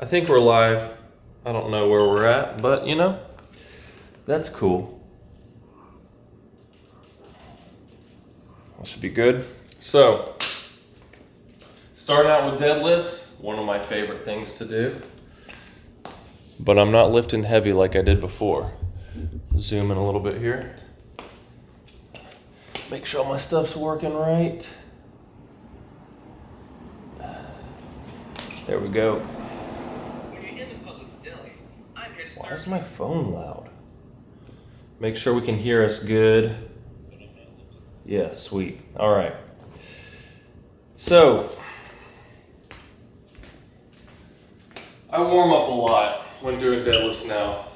I think we're live. I don't know where we're at, but you know, that's cool. That should be good. So, starting out with deadlifts, one of my favorite things to do. But I'm not lifting heavy like I did before. Zoom in a little bit here. Make sure my stuff's working right. There we go. Why is my phone loud? Make sure we can hear us good. Yeah, sweet. All right. So, I warm up a lot when doing deadlifts now.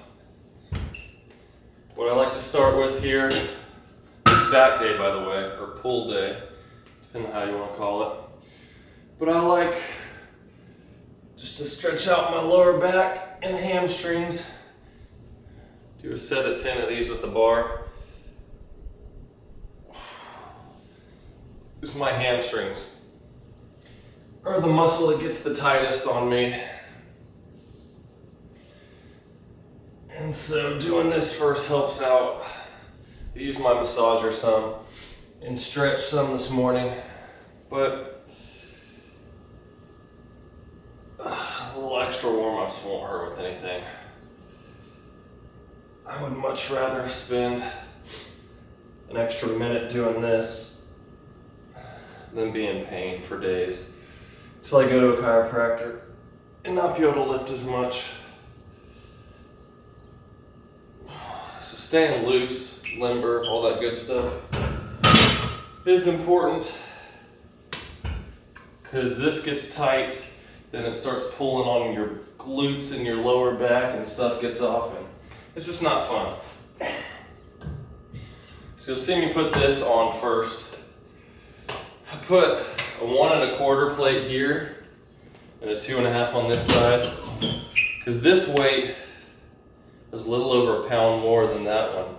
What I like to start with here is back day, by the way, or pull day, depending on how you want to call it. But I like just to stretch out my lower back and hamstrings. Do a set of 10 of these with the bar. This is my hamstrings, or the muscle that gets the tightest on me. And so doing this first helps out. I use my massager some and stretch some this morning, but a little extra warm-ups won't hurt with anything. I would much rather spend an extra minute doing this than be in pain for days until I go to a chiropractor and not be able to lift as much. So staying loose, limber, all that good stuff is important, because this gets tight, then it starts pulling on your glutes and your lower back and stuff gets off, and it's just not fun. So you'll see me put this on first. I put a 1 1/4 plate here and a 2 1/2 on this side, because this weight is a little over a pound more than that one.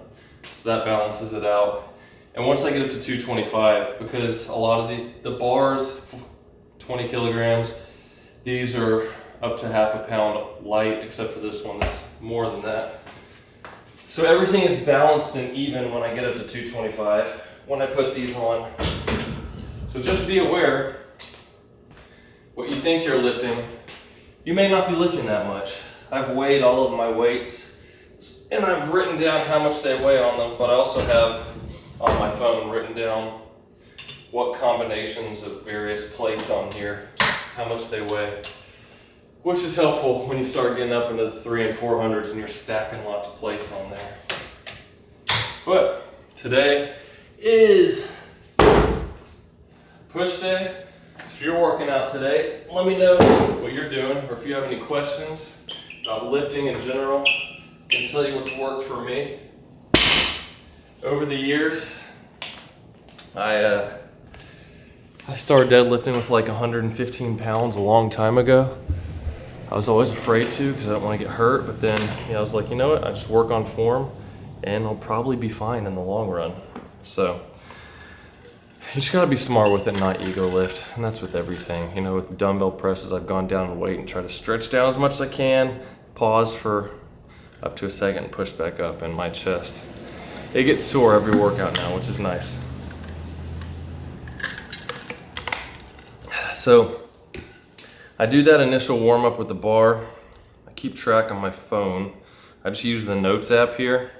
So that balances it out. And once I get up to 225, because a lot of the bars, 20 kilograms, these are up to half a pound light, except for this one that's more than that. So everything is balanced and even when I get up to 225 when I put these on. So just be aware, what you think you're lifting, you may not be lifting that much. I've weighed all of my weights and I've written down how much they weigh on them, but I also have on my phone written down what combinations of various plates on here, how much they weigh, which is helpful when you start getting up into the 300s and 400s and you're stacking lots of plates on there. But today is push day. If you're working out today, let me know what you're doing, or if you have any questions about lifting in general. I can tell you what's worked for me. Over the years, I started deadlifting with like 115 pounds a long time ago. I was always afraid to, because I don't want to get hurt, but then I was like, you know what, I just work on form and I'll probably be fine in the long run. So you just gotta be smart with it, not ego lift, and that's with everything. You know, with dumbbell presses, I've gone down in weight and try to stretch down as much as I can, pause for up to a second and push back up, and my chest, it gets sore every workout now, which is nice. So I do that initial warm up with the bar. I keep track on my phone. I just use the notes app here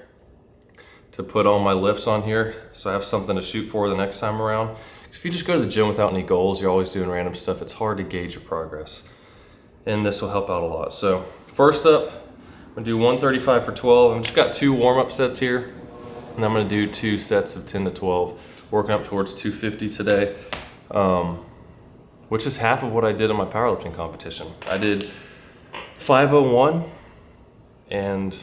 to put all my lifts on here, so I have something to shoot for the next time around. Because if you just go to the gym without any goals, you're always doing random stuff, it's hard to gauge your progress. And this will help out a lot. So first up, I'm gonna do 135 for 12. I've just got 2 warm-up sets here, and I'm gonna do 2 sets of 10 to 12, working up towards 250 today, which is half of what I did in my powerlifting competition. I did 501, and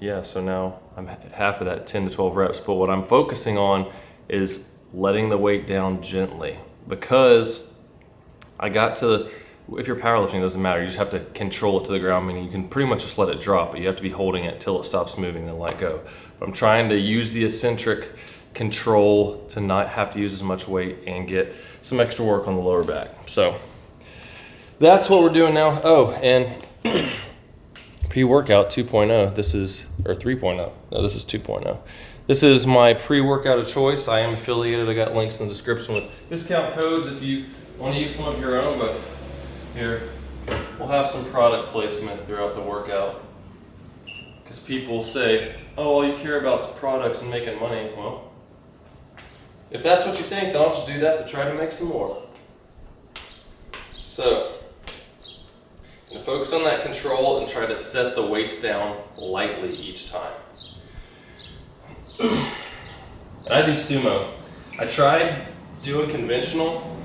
yeah, so now I'm half of that 10 to 12 reps. But what I'm focusing on is letting the weight down gently, because I got to, if you're powerlifting, it doesn't matter. You just have to control it to the ground, meaning you can pretty much just let it drop, but you have to be holding it till it stops moving and let go. But I'm trying to use the eccentric control to not have to use as much weight and get some extra work on the lower back. So that's what we're doing now. Oh, and pre-workout 2.0. This is, or 3.0. No, this is 2.0. This is my pre-workout of choice. I am affiliated. I got links in the description with discount codes if you want to use some of your own, but here, we'll have some product placement throughout the workout. Because people say, oh, all you care about is products and making money. Well, if that's what you think, then I'll just do that to try to make some more. So, I'm going to focus on that control and try to set the weights down lightly each time. And I do sumo. I tried doing conventional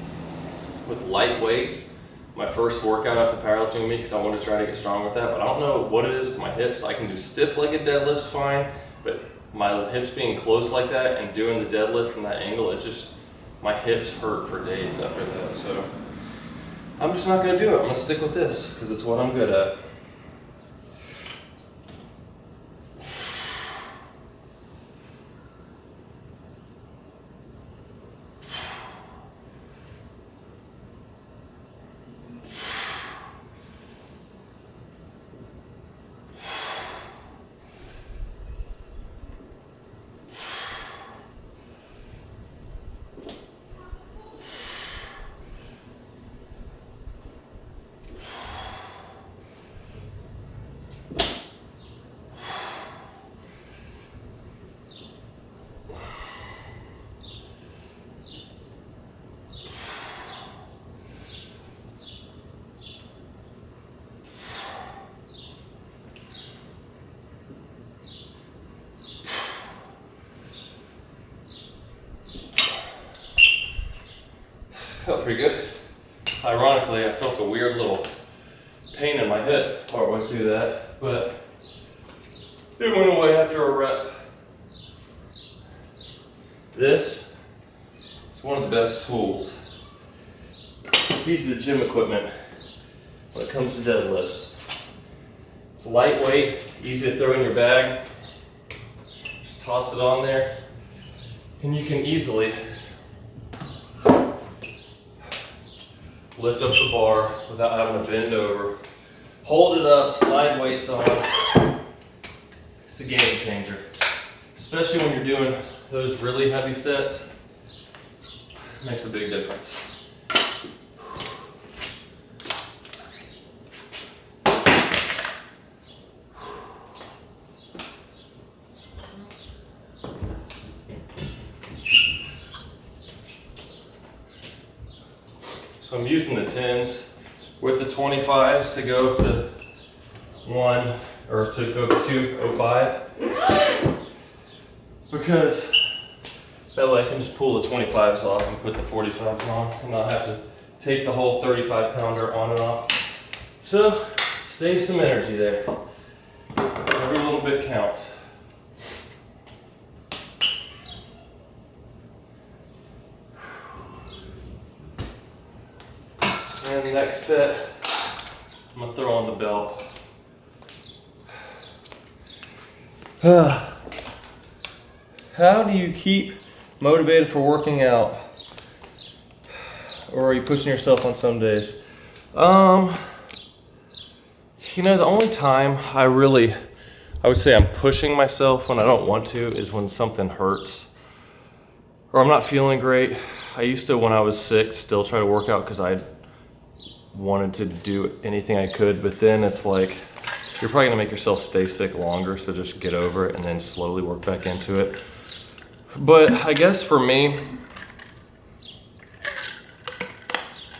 with light weight my first workout after powerlifting meet because I wanted to try to get strong with that, but I don't know what it is with my hips. I can do stiff-legged deadlifts fine, but my hips being close like that and doing the deadlift from that angle, it just, my hips hurt for days after that. So I'm just not gonna do it. I'm gonna stick with this because it's what I'm good at. Felt pretty good. Ironically, I felt a weird little pain in my hip partway through that, but it went away after a rep. This is one of the best tools, pieces of gym equipment when it comes to deadlifts. It's lightweight, easy to throw in your bag. Just toss it on there, and you can easily lift up the bar without having to bend over. Hold it up, slide weights on. It's a game changer. Especially when you're doing those really heavy sets. It makes a big difference. So I'm using the 10s with the 25s to go up to 1 or to go up to 205 because that way I can just pull the 25s off and put the 45s on and not have to take the whole 35 pounder on and off. So save some energy there. Every little bit counts. And the next set, I'm gonna throw on the belt. How do you keep motivated for working out? Or are you pushing yourself on some days? You know, the only time I would say I'm pushing myself when I don't want to is when something hurts or I'm not feeling great. I used to, when I was sick, still try to work out because I wanted to do anything I could, but then it's like, you're probably gonna make yourself stay sick longer, so just get over it and then slowly work back into it. But I guess for me,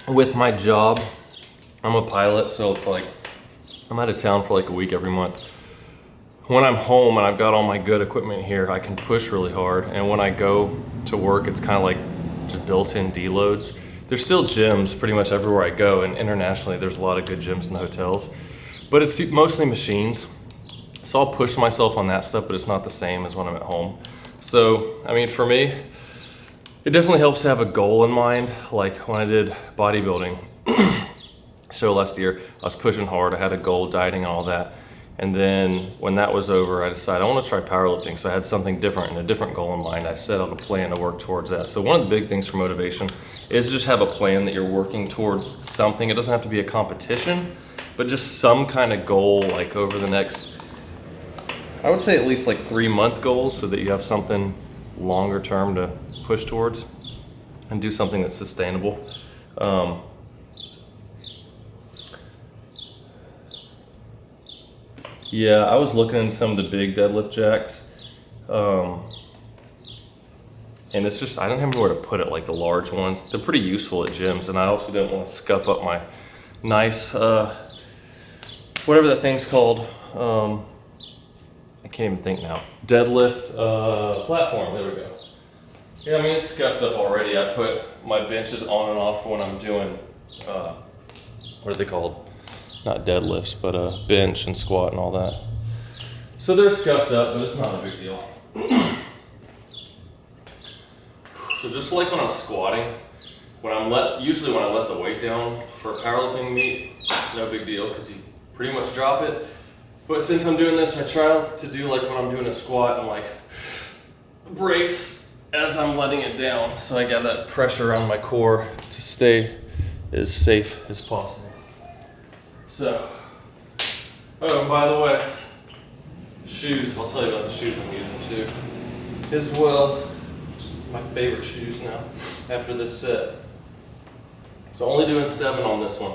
with my job, I'm a pilot, so it's like, I'm out of town for like a week every month. When I'm home and I've got all my good equipment here, I can push really hard, and when I go to work, it's kind of like just built-in deloads. There's still gyms pretty much everywhere I go, and internationally there's a lot of good gyms in the hotels, but it's mostly machines. So I'll push myself on that stuff, but it's not the same as when I'm at home. So, I mean, for me, it definitely helps to have a goal in mind. Like when I did bodybuilding show last year, I was pushing hard, I had a goal, dieting and all that. And then when that was over, I decided I want to try powerlifting. So I had something different and a different goal in mind. I set out a plan to work towards that. So one of the big things for motivation is just have a plan that you're working towards something. It doesn't have to be a competition, but just some kind of goal, like over the next, I would say at least like 3-month goals, so that you have something longer term to push towards and do something that's sustainable. Yeah, I was looking into some of the big deadlift jacks, and it's just, I don't have anywhere to put it, like the large ones. They're pretty useful at gyms, and I also don't want to scuff up my nice, whatever that thing's called. I can't even think now. Deadlift platform, there we go. Yeah, I mean, it's scuffed up already. I put my benches on and off when I'm doing, what are they called? Not deadlifts, but bench and squat and all that. So they're scuffed up, but it's not a big deal. So just like when I'm squatting, usually when I let the weight down for a powerlifting meet, it's no big deal because you pretty much drop it. But since I'm doing this, I try to do like when I'm doing a squat and like brace as I'm letting it down, so I got that pressure on my core to stay as safe as possible. So, oh, by the way, shoes, I'll tell you about the shoes I'm using too, as well. Just my favorite shoes now after this set. So only doing 7 on this one.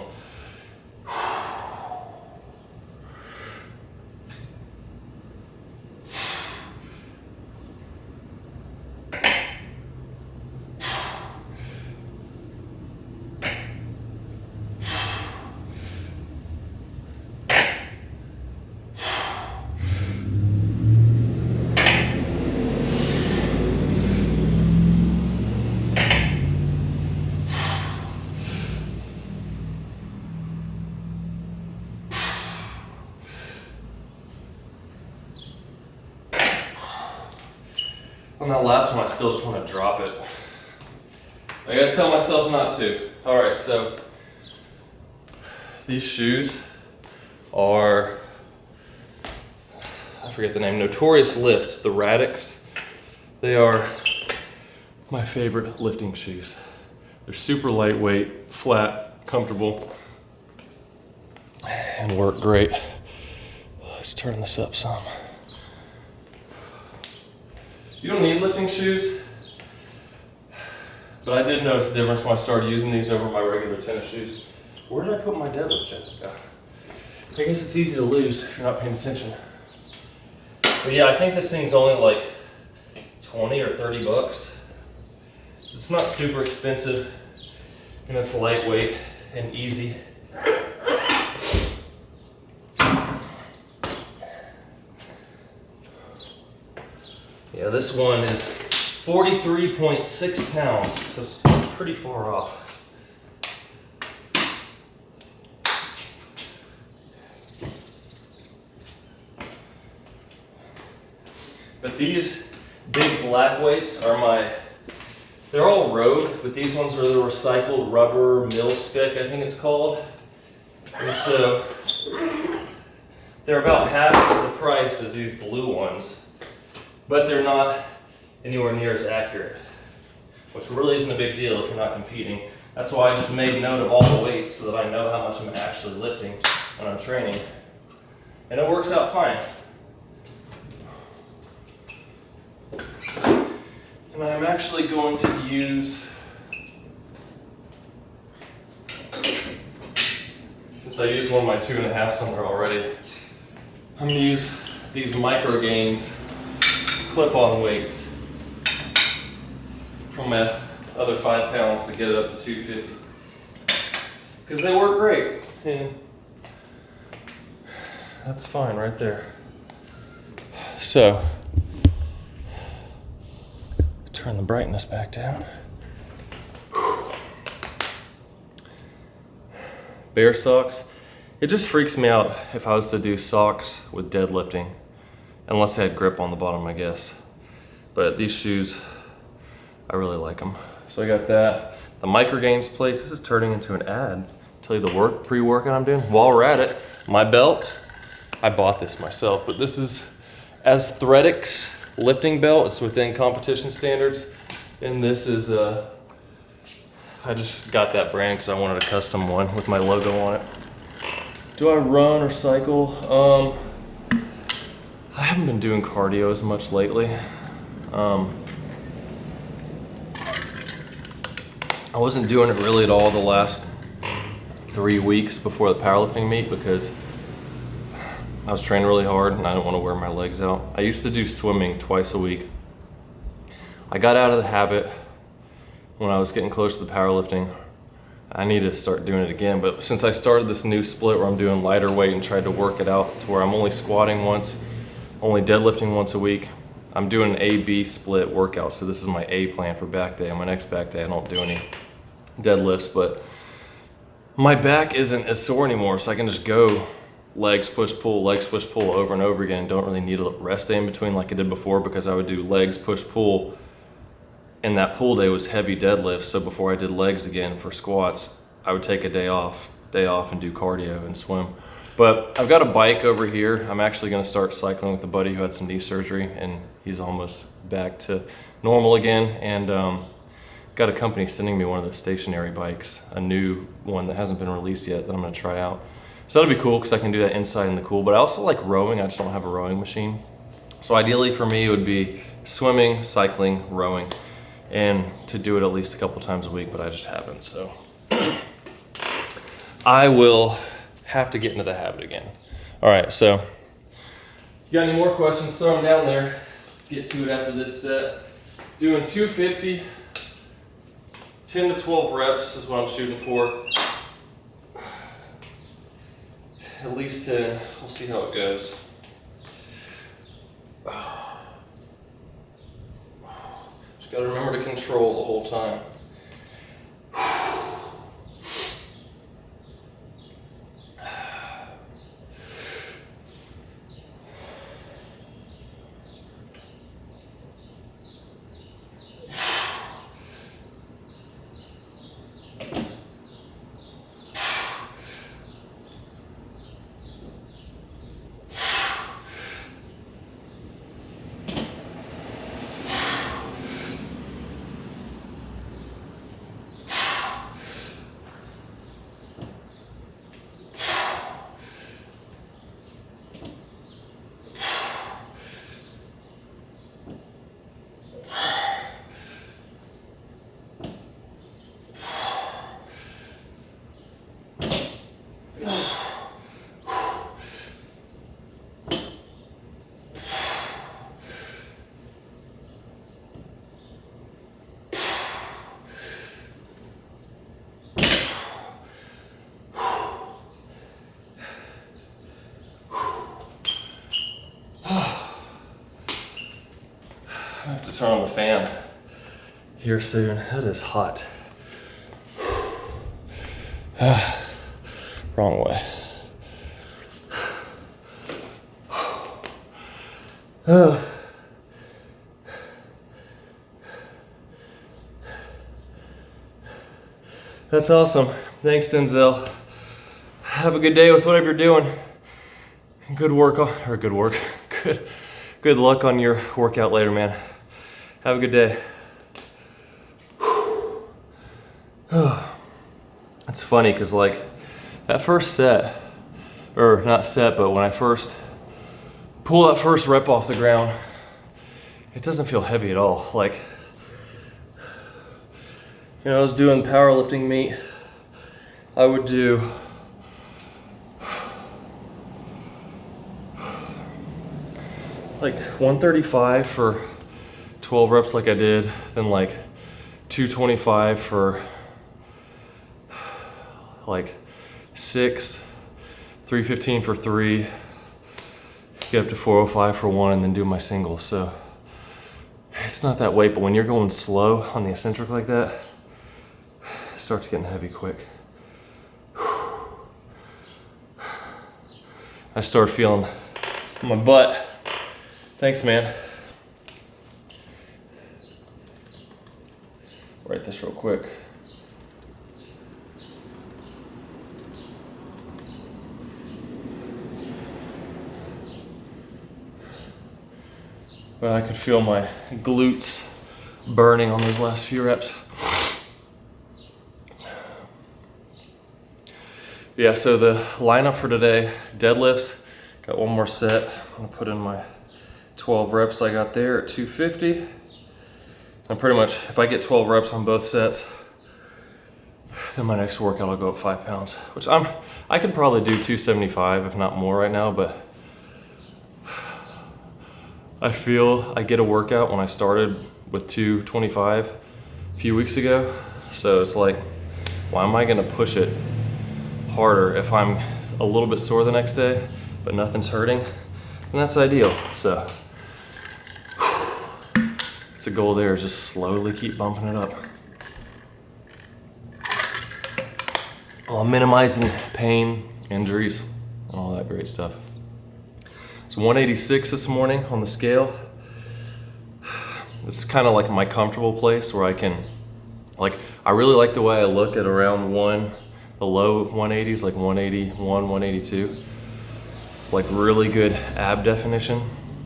On that last one, I still just want to drop it. I gotta tell myself not to. All right, so these shoes are, I forget the name, Notorious Lift, the Radix. They are my favorite lifting shoes. They're super lightweight, flat, comfortable, and work great. Let's turn this up some. You don't need lifting shoes, but I did notice the difference when I started using these over my regular tennis shoes. Where did I put my deadlift jacket? I guess it's easy to lose if you're not paying attention. But yeah, I think this thing's only like 20 or 30 bucks. It's not super expensive, and it's lightweight and easy. Yeah, this one is 43.6 pounds. That's pretty far off. But these big black weights are they're all Rogue, but these ones are the recycled rubber mil-spec, I think it's called. And so they're about half the price as these blue ones, but they're not anywhere near as accurate, which really isn't a big deal if you're not competing. That's why I just made note of all the weights so that I know how much I'm actually lifting when I'm training. And it works out fine. And I'm actually going to use, since I used one of my 2.5 somewhere already, I'm going to use these Micro Gains clip-on weights from my other 5 pounds to get it up to 250. Because they work great. And that's fine right there. So, turn the brightness back down. Bear socks. It just freaks me out if I was to do socks with deadlifting. Unless they had grip on the bottom, I guess. But these shoes, I really like them. So I got that. The Micro Gains place, this is turning into an ad. Tell you the pre-workout I'm doing. While we're at it, my belt, I bought this myself, but this is Athletics lifting belt. It's within competition standards. And this is, I just got that brand because I wanted a custom one with my logo on it. Do I run or cycle? I haven't been doing cardio as much lately. I wasn't doing it really at all the last 3 weeks before the powerlifting meet because I was training really hard and I didn't want to wear my legs out. I used to do swimming twice a week. I got out of the habit when I was getting close to the powerlifting. I need to start doing it again, but since I started this new split where I'm doing lighter weight and tried to work it out to where I'm only squatting once, only deadlifting once a week, I'm doing an A-B split workout. So this is my A plan for back day. On my next back day, I don't do any deadlifts, but my back isn't as sore anymore, so I can just go legs push pull over and over again and don't really need a rest day in between like I did before, because I would do legs push pull and that pull day was heavy deadlift. So before I did legs again for squats, I would take a day off and do cardio and swim. But I've got a bike over here. I'm actually going to start cycling with a buddy who had some knee surgery and he's almost back to normal again. And got a company sending me one of the stationary bikes, a new one that hasn't been released yet that I'm going to try out. So that'll be cool because I can do that inside in the cool. But I also like rowing. I just don't have a rowing machine. So ideally for me, it would be swimming, cycling, rowing, and to do it at least a couple times a week, but I just haven't. So I will have to get into the habit again. All right, so you got any more questions, throw them down there. Get to it after this set. Doing 250, 10 to 12 reps is what I'm shooting for. At least 10, we'll see how it goes. Just gotta remember to control the whole time. I have to turn on the fan here soon. It is hot. Wrong way. That's awesome. Thanks, Denzel. Have a good day with whatever you're doing. Good luck on your workout later, man. Have a good day. It's funny because like that first set, or not set, but when I first pull that first rep off the ground, it doesn't feel heavy at all. Like, you know, I was doing powerlifting meet. I would do like 135 for 12 reps like I did, then like 225 for like 6, 315 for 3, get up to 405 for 1, and then do my singles. So it's not that weight, but when you're going slow on the eccentric like that, it starts getting heavy quick. I start feeling my butt. Thanks, man. Write this real quick. But I could feel my glutes burning on those last few reps. Yeah, so the lineup for today, deadlifts, got one more set. I'm gonna put in my 12 reps I got there at 250. And pretty much, if I get 12 reps on both sets, then my next workout I'll go up 5 pounds, which I could probably do 275, if not more right now, but I feel I get a workout when I started with 225 a few weeks ago. So it's like, why am I gonna push it harder if I'm a little bit sore the next day, but nothing's hurting? And that's ideal. So it's a goal there, is just slowly keep bumping it up, while minimizing pain, injuries, and all that great stuff. So 186 this morning on the scale. This is kind of like my comfortable place where I can, I really like the way I look at around the low 180s, like 181, 182. Like really good ab definition.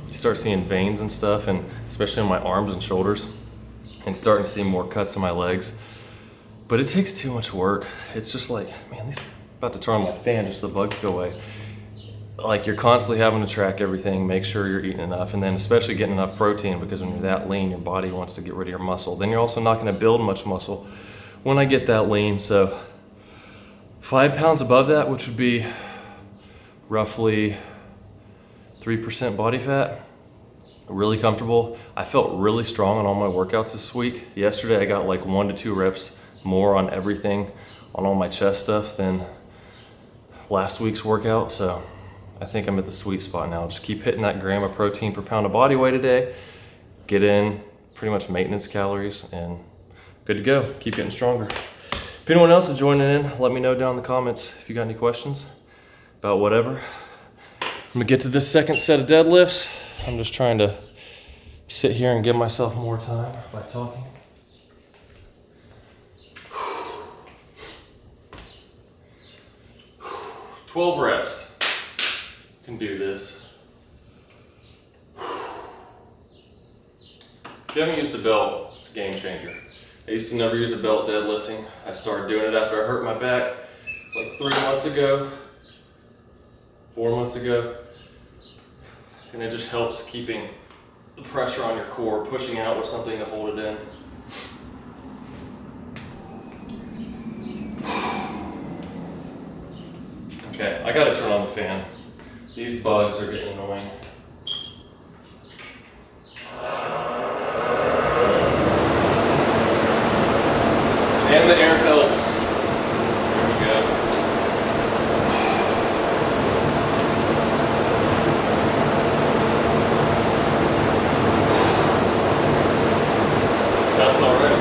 You start seeing veins and stuff, and especially in my arms and shoulders, and starting to see more cuts in my legs. But it takes too much work. It's just like, man, this is about to turn on my fan, just the bugs go away. Like, you're constantly having to track everything, make sure you're eating enough, and then especially getting enough protein, because when you're that lean, your body wants to get rid of your muscle. Then you're also not gonna build much muscle when I get that lean. So 5 pounds above that, which would be roughly 3% body fat, really comfortable. I felt really strong on all my workouts this week. Yesterday I got like 1 to 2 reps more on everything, on all my chest stuff, than last week's workout. So I think I'm at the sweet spot now. Just keep hitting that gram of protein per pound of body weight a day, get in pretty much maintenance calories, and good to go. Keep getting stronger. If anyone else is joining in, let me know down in the comments if you got any questions about whatever. I'm gonna get to this second set of deadlifts. I'm just trying to sit here and give myself more time by talking. "12 reps. Can do this. If you haven't used a belt, it's a game changer. I used to never use a belt deadlifting. I started doing it after I hurt my back like 3 months ago, 4 months ago. And it just helps keeping the pressure on your core, pushing out with something to hold it in. Okay, I gotta turn on the fan. These bugs are getting annoying. And the air helps. There we go. Some cuts already.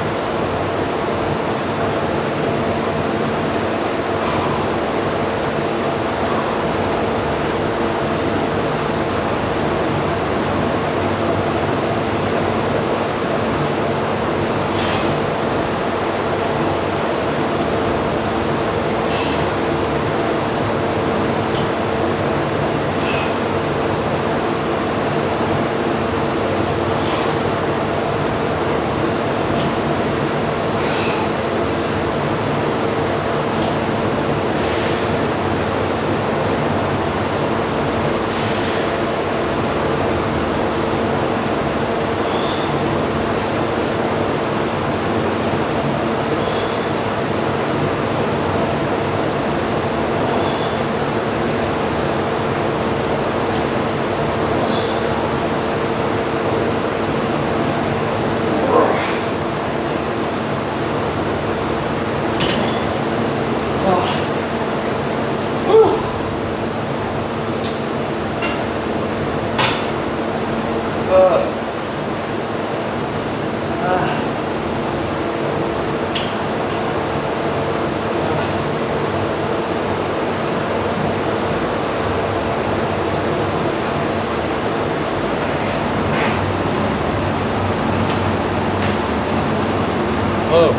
Whoa.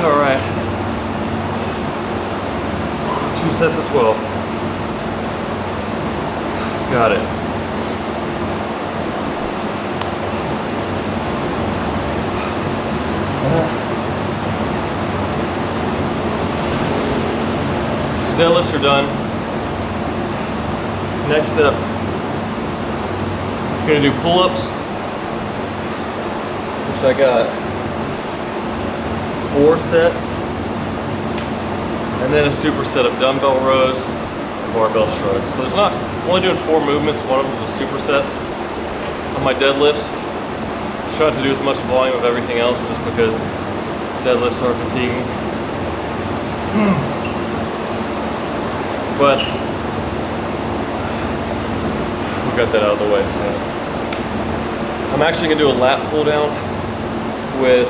All right. 2 sets of 12. Got it. deadlifts are done. Next up, I'm gonna do pull-ups, which I got 4 sets, and then a superset of dumbbell rows and barbell shrugs. So I'm only doing 4 movements. One of them is with supersets. On my deadlifts, I try to do as much volume of everything else just because deadlifts are fatiguing. But we got that out of the way. So I'm actually gonna do a lat pull down with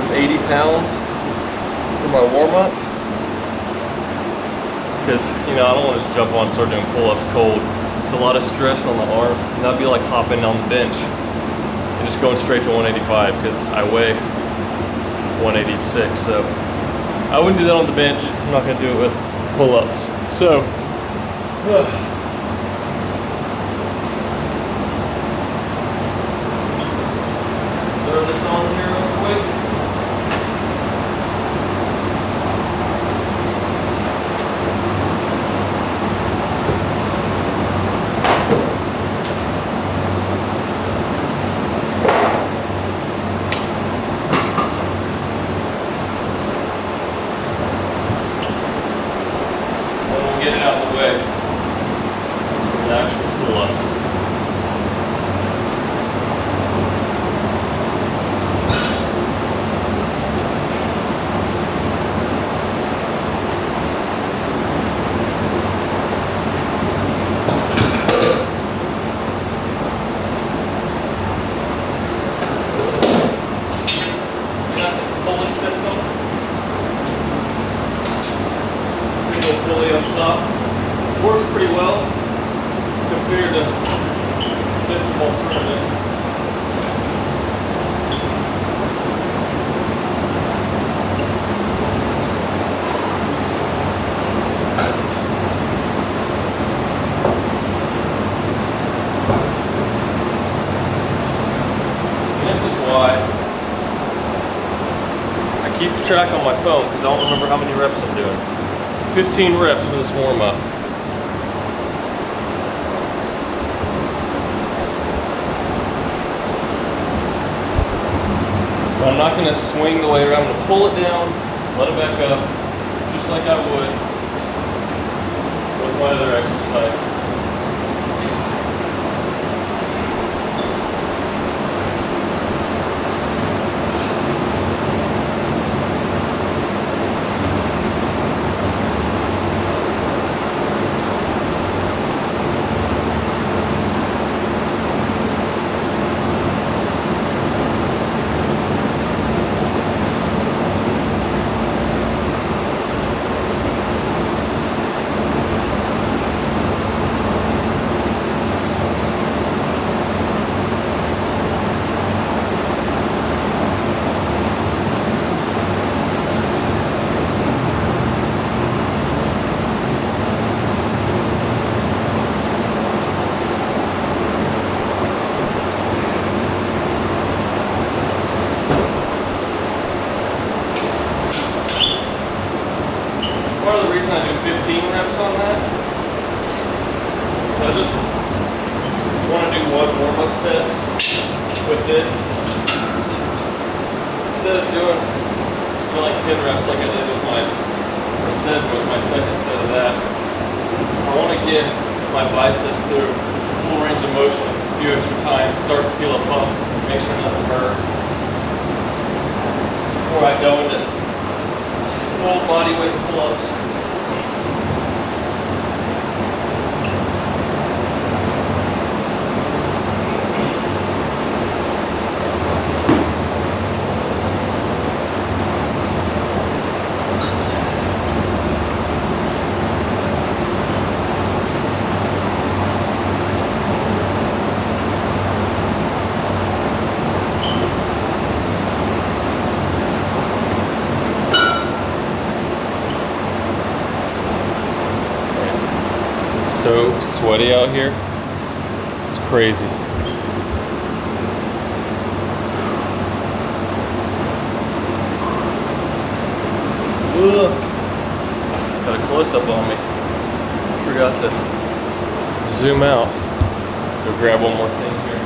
with 80 pounds for my warm up, because I don't want to just jump on and start doing pull-ups cold. It's a lot of stress on the arms, and that'd be like hopping on the bench and just going straight to 185, because I weigh 186, so I wouldn't do that on the bench. I'm not going to do it with pull-ups. So throw this on here real quick. Get it out of the way for the actual pull-ups. Got this pulley system. Single pulley up top. Works pretty well compared to expensive alternatives. And this is why I keep track on my phone, because I don't remember how many reps I'm doing. 15 reps for this warm-up. But I'm not going to swing the way around. I'm going to pull it down, let it back up, just like I would with my other exercises. Part of the reason I do 15 reps on that is I just want to do one warm-up set with this instead of doing like 10 reps like I did with my second set of that. I want to get my biceps through full range of motion a few extra times, start to feel a pump, make sure nothing hurts before I go into full body weight pull-ups. So sweaty out here. It's crazy. Ugh. Got a close-up on me. Forgot to zoom out. Go grab one more thing here.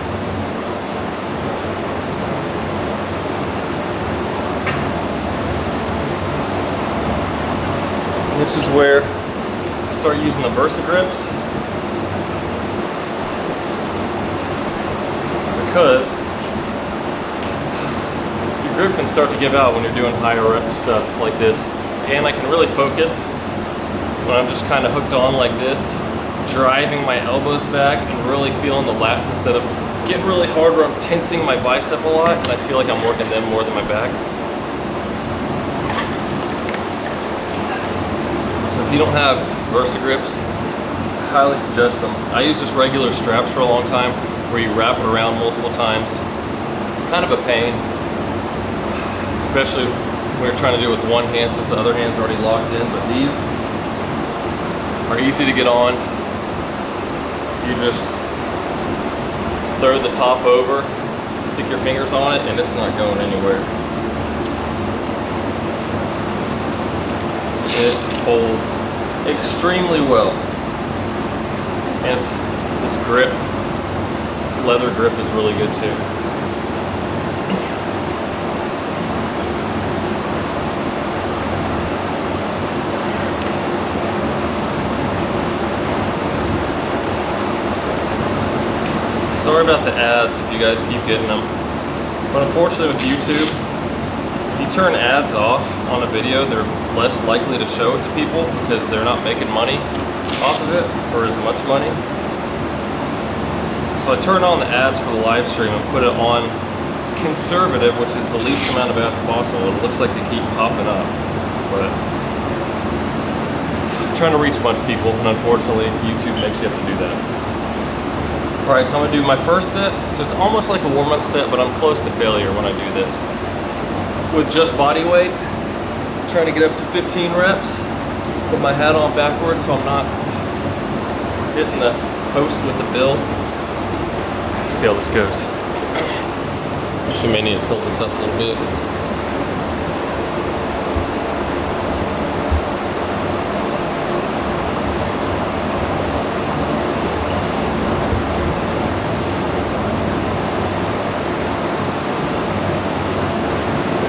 And this is where I start using the Versa grips, because your grip can start to give out when you're doing higher rep stuff like this. And I can really focus when I'm just kind of hooked on like this, driving my elbows back and really feeling the lats instead of getting really hard where I'm tensing my bicep a lot and I feel like I'm working them more than my back. So if you don't have Versa grips, I highly suggest them. I use just regular straps for a long time where you wrap it around multiple times. It's kind of a pain, especially when you're trying to do it with one hand since the other hand's already locked in, but these are easy to get on. You just throw the top over, stick your fingers on it, and it's not going anywhere. It holds extremely well. And this grip, this leather grip is really good too. Sorry about the ads if you guys keep getting them. But unfortunately with YouTube, if you turn ads off on a video, they're less likely to show it to people because they're not making money off of it, or as much money. So I turn on the ads for the live stream and put it on conservative, which is the least amount of ads possible. It looks like they keep popping up, but I'm trying to reach a bunch of people, and unfortunately YouTube makes you have to do that. All right, so I'm gonna do my first set. So it's almost like a warm-up set, but I'm close to failure when I do this. With just body weight, trying to get up to 15 reps. Put my hat on backwards so I'm not hitting the post with the build. See how this goes. Actually may need to tilt this up a little bit.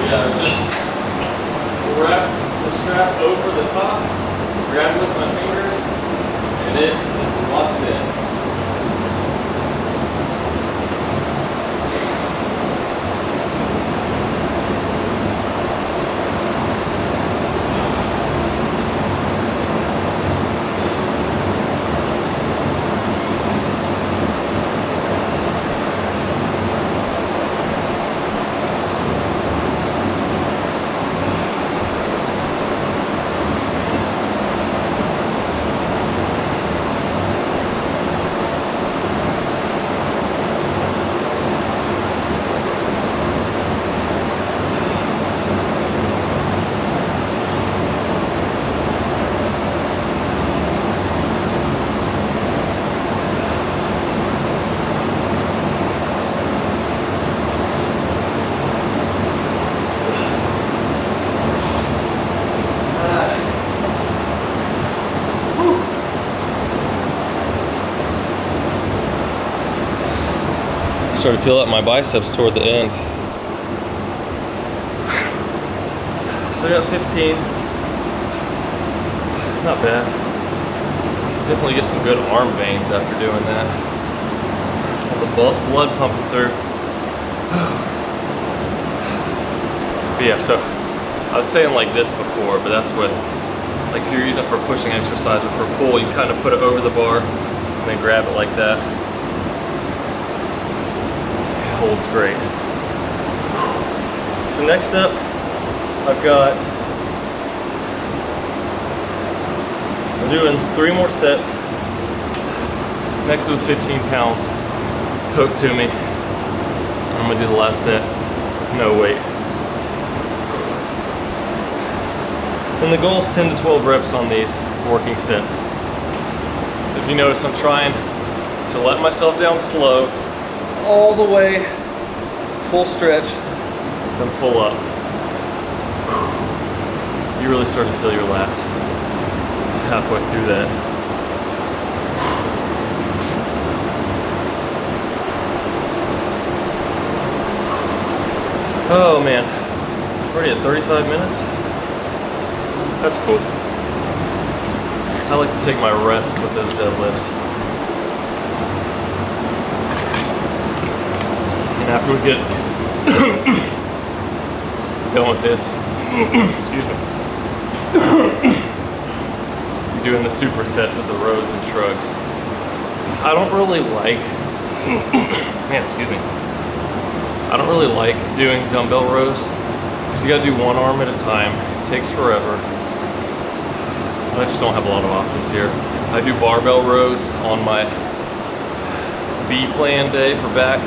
Yeah, just wrap the strap over the top, grab it with my fingers, and it is locked in. Started to feel up my biceps toward the end. So I got 15. Not bad. Definitely get some good arm veins after doing that. All the blood pumping through. But yeah, so I was saying like this before, but that's with, like if you're using it for pushing exercise, but for pull, you kind of put it over the bar and then grab it like that. Holds great. So next up, I'm doing 3 more sets. Next with 15 pounds hooked to me. I'm gonna do the last set with no weight. And the goal is 10 to 12 reps on these working sets. If you notice, I'm trying to let myself down slow, all the way, full stretch, then pull up. you really start to feel your lats halfway through that. Oh man, already at 35 minutes? That's cool. I like to take my rest with those deadlifts. And after we get done with this, excuse me, doing the supersets of the rows and shrugs. I don't really like, man, excuse me. I don't really like doing dumbbell rows because you gotta do one arm at a time. It takes forever. I just don't have a lot of options here. I do barbell rows on my B plan day for back.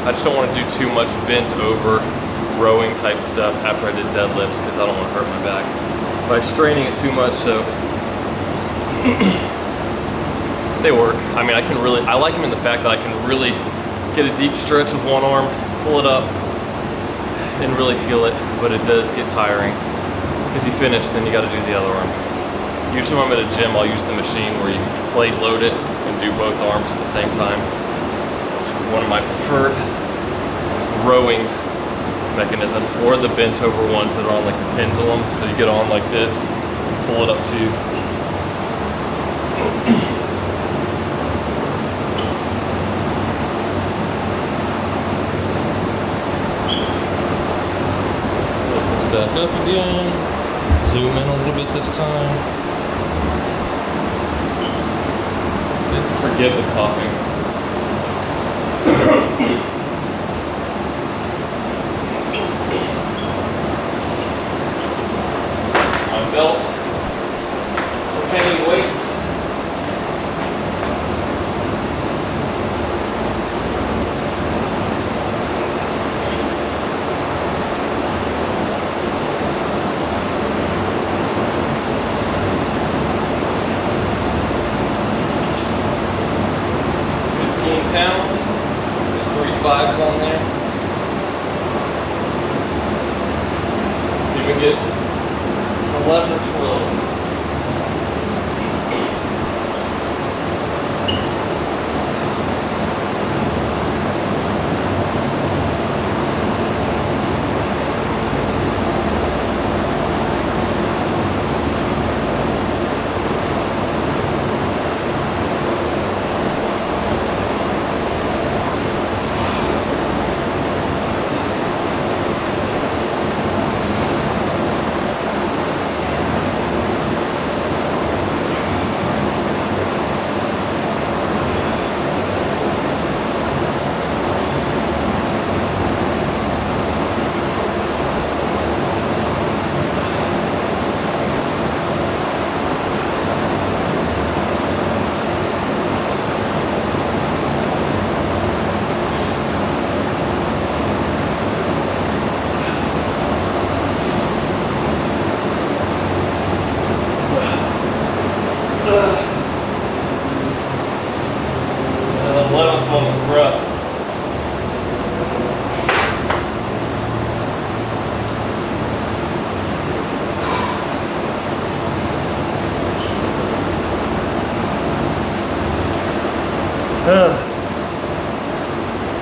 I just don't want to do too much bent over rowing type stuff after I did deadlifts because I don't want to hurt my back by straining it too much. So they work. I mean, I like them in the fact that I can really get a deep stretch with one arm, pull it up, and really feel it, but it does get tiring because you finish, then you got to do the other arm. Usually when I'm at a gym, I'll use the machine where you plate load it and do both arms at the same time. It's one of my preferred rowing mechanisms, or the bent over ones that are on like the pendulum. So you get on like this, pull it up to you. Lift this back up again. Zoom in a little bit this time. You have to forgive the coughing. My belt for hanging weights. Pounds, 35s on there. Let's see if we can get 11 or 12.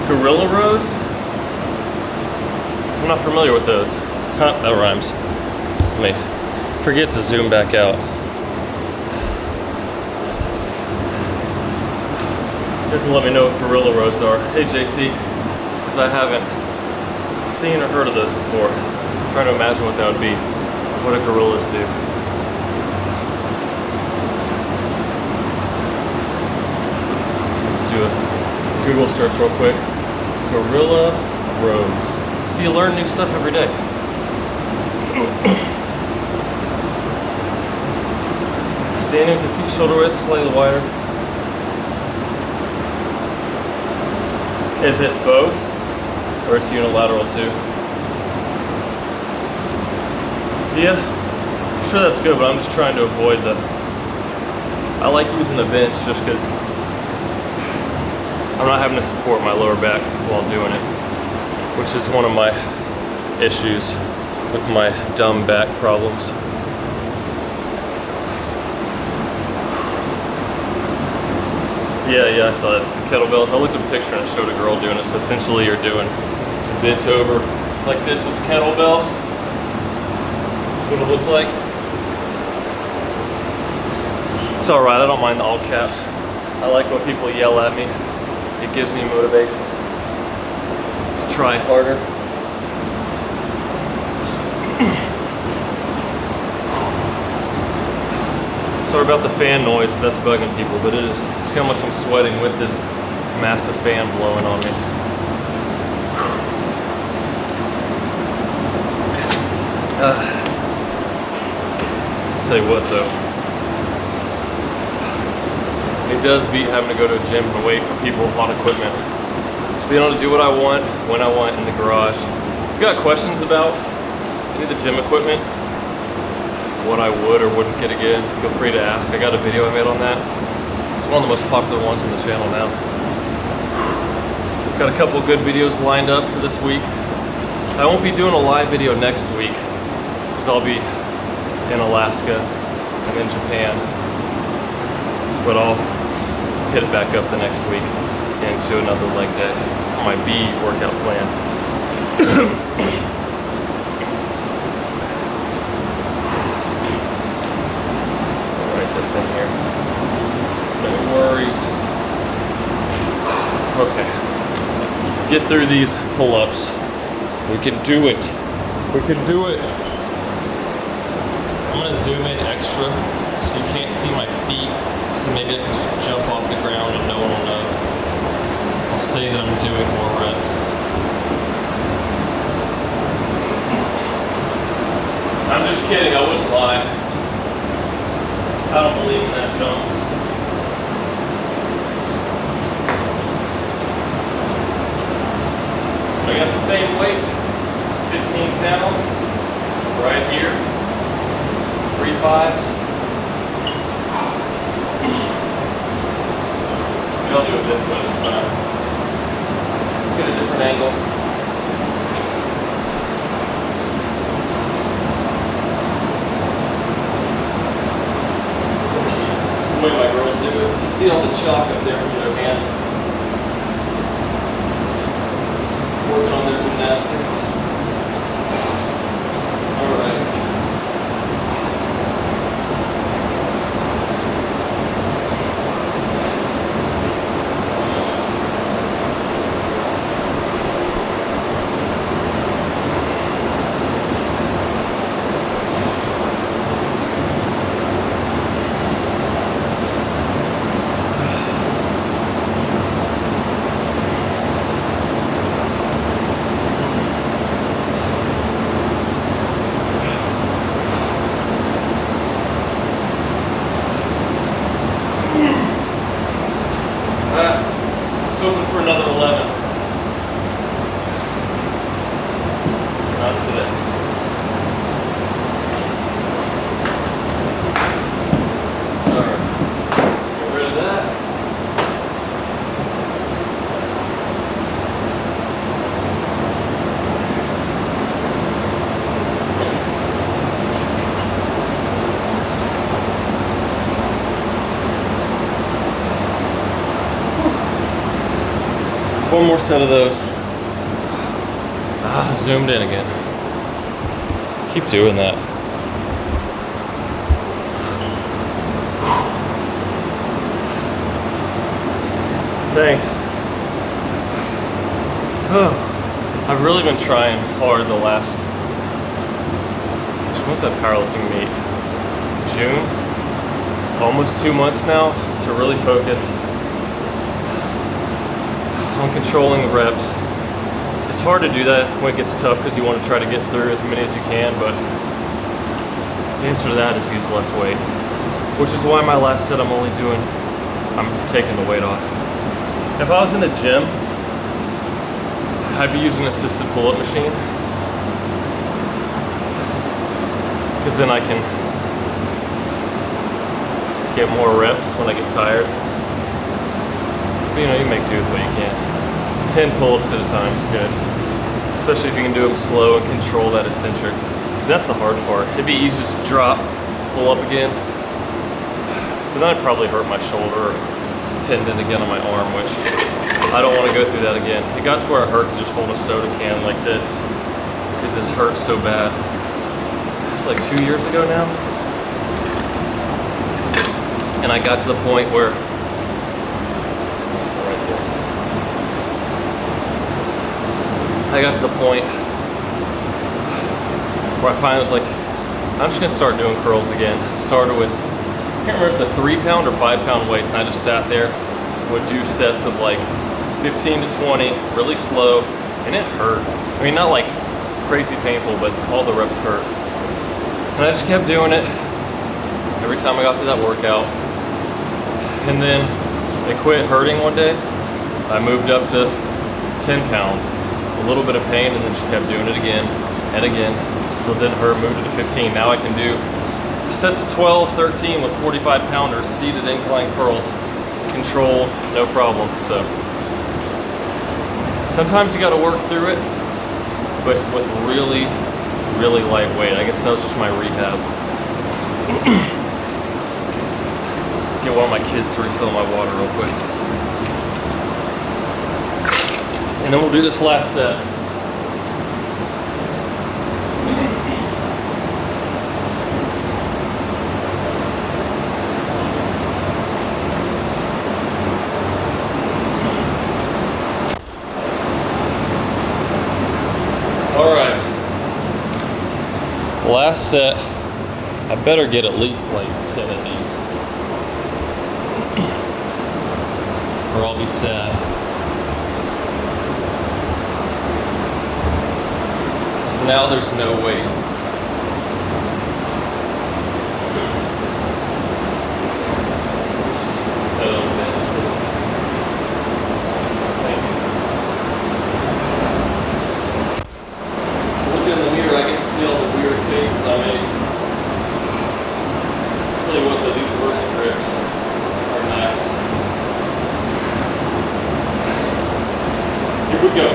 Gorilla rows? I'm not familiar with those. Huh, that rhymes. Let me forget to zoom back out. You have to let me know what gorilla rows are. Hey JC, because I haven't seen or heard of those before. I'm trying to imagine what that would be. What do gorillas do? Do a Google search real quick. Gorilla rows. See, you learn new stuff every day. Standing with your feet shoulder width, slightly wider. Is it both? Or it's unilateral too? Yeah, I'm sure that's good, but I'm just trying to avoid the... I like using the bench just because I'm not having to support my lower back while doing it, which is one of my issues with my dumb back problems. Yeah, I saw it. Kettlebells. I looked at a picture and it showed a girl doing it. So essentially you're doing bent over like this with the kettlebell. That's what it looked like. It's all right, I don't mind the all caps. I like when people yell at me. It gives me motivation to try harder. Sorry about the fan noise if that's bugging people, but it is. See how much I'm sweating with this massive fan blowing on me. Tell you what though, it does beat having to go to a gym and wait for people on equipment. Just being able to do what I want, when I want in the garage. If you got questions about any of the gym equipment, what I would or wouldn't get again, feel free to ask. I got a video I made on that. It's one of the most popular ones on the channel now. Got a couple good videos lined up for this week. I won't be doing a live video next week because I'll be in Alaska and then Japan. But I'll hit it back up the next week into another leg day for my B workout plan. This in here. No worries. Okay. Get through these pull-ups. We can do it. We can do it. I'm gonna zoom in extra so you can't see my feet. So maybe I can just jump off the ground and no one will know. I'll say that I'm doing more reps. I'm just kidding, I wouldn't lie. I don't believe in that jump. I got the same weight, 15 pounds, right here, 3 5s. Maybe I'll do it this way this time. Get a different angle. The way my girls do it. You can see all the chalk up there from their hands. Working on their gymnastics. All right. Hoping for another 11. Not today. Alright. Get rid of that. One more set of those. Zoomed in again. Keep doing that. Thanks. Oh, I've really been trying hard the last, when's that powerlifting meet? June? Almost 2 months now to really focus on controlling the reps. It's hard to do that when it gets tough because you want to try to get through as many as you can, but the answer to that is use less weight, which is why my last set I'm taking the weight off. If I was in a gym, I'd be using an assisted pull-up machine because then I can get more reps when I get tired. But, you know, you make do with what you can. 10 pull-ups at a time is good, especially if you can do them slow and control that eccentric, because that's the hard part. It'd be easy to just drop, pull up again, but then I'd probably hurt my shoulder or this tendon again on my arm, which I don't want to go through that again. It got to where it hurt to just hold a soda can like this because this hurts so bad. It's like 2 years ago now. And I got to the point where, I got to the point where I finally was like, I'm just gonna start doing curls again. I started with, I can't remember if the 3 pound or 5 pound weights, and I just sat there, would do sets of like 15 to 20, really slow, and it hurt. I mean, not like crazy painful, but all the reps hurt. And I just kept doing it every time I got to that workout. And then it quit hurting one day. I moved up to 10 pounds, a little bit of pain, and then just kept doing it again and again until it didn't hurt, moved it to 15. Now I can do sets of 12, 13 with 45 pounders, seated incline curls, controlled, no problem. So sometimes you gotta work through it, but with really, really light weight. I guess that was just my rehab. Get one of my kids to refill my water real quick. And then we'll do this last set. All right. Last set. I better get at least like 10 of these, or I'll be sad. So now there's no weight. Just set it on the bench, please. Thank you. Look in the mirror, I get to see all the weird faces I make. I'll tell you what, though, these versa grips are nice. Here we go.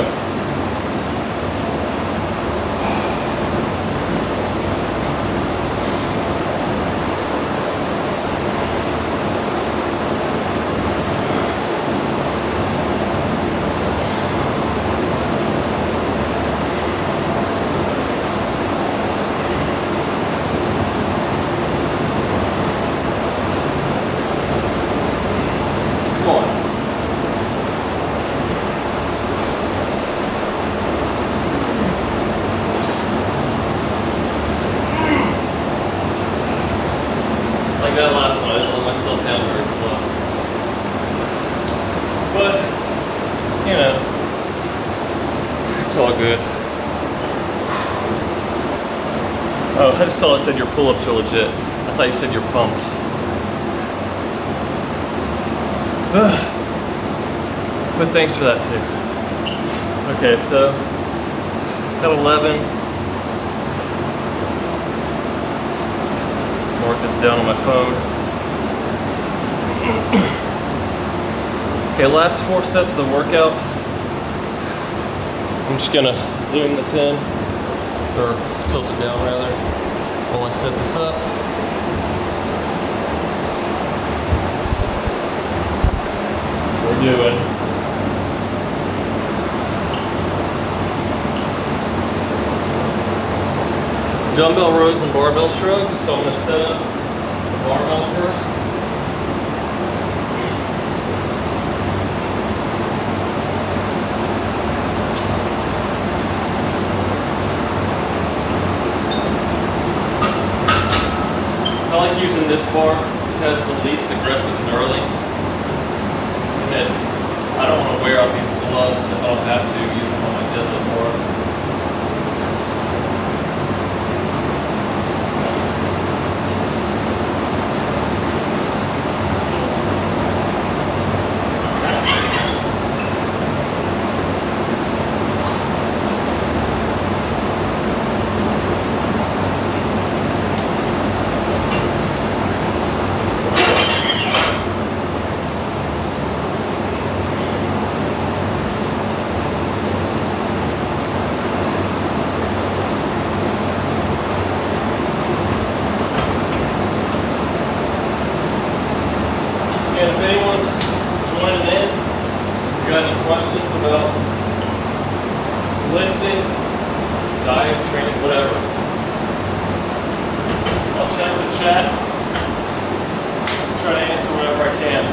Like that last one, I didn't let myself down very slow. But, you know, it's all good. Oh, I just saw it said your pull-ups are legit. I thought you said your pumps. But thanks for that too. Okay, so got 11. Mark this down on my phone. Okay, last 4 sets of the workout. I'm just gonna zoom this in, or tilt it down rather, while I set this up. We're doing dumbbell rows and barbell shrugs, so I'm going to set up the barbell first. I like using this bar because it has the least aggressive knurling. And then I don't want to wear out these gloves if I don't have to use them on my deadlift bar. about lifting, diet, training, whatever. I'll check the chat, try to answer whatever I can.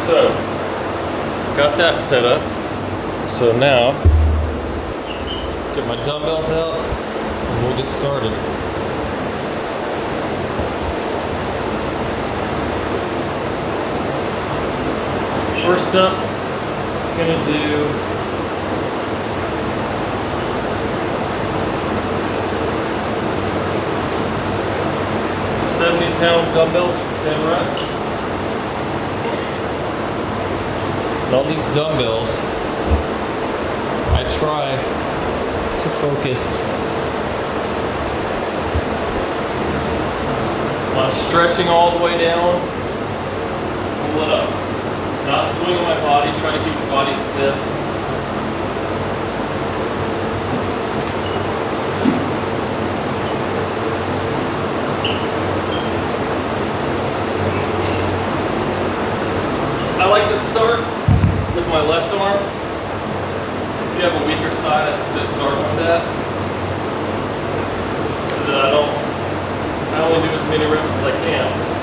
So, got that set up. So now, get my dumbbells out and we'll get started. First up, I'm gonna do £70-pound dumbbells for 10 reps. And on these dumbbells, I try to focus on stretching all the way down, pull it up. Not swinging my body, try to keep the body stiff. I like to start with my left arm. If you have a weaker side, I suggest starting with that. So that I only do as many reps as I can.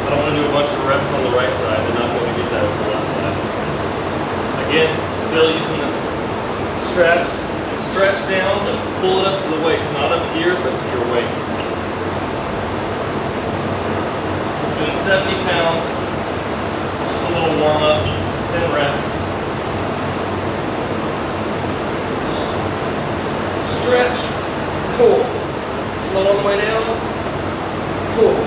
I don't want to do a bunch of reps on the right side, they're not going to get that with the left side. Again, still using the straps and stretch down and pull it up to the waist, not up here, but to your waist. So doing 70 pounds, it's just a little warm up, 10 reps. Stretch, pull, slow on the way down, pull.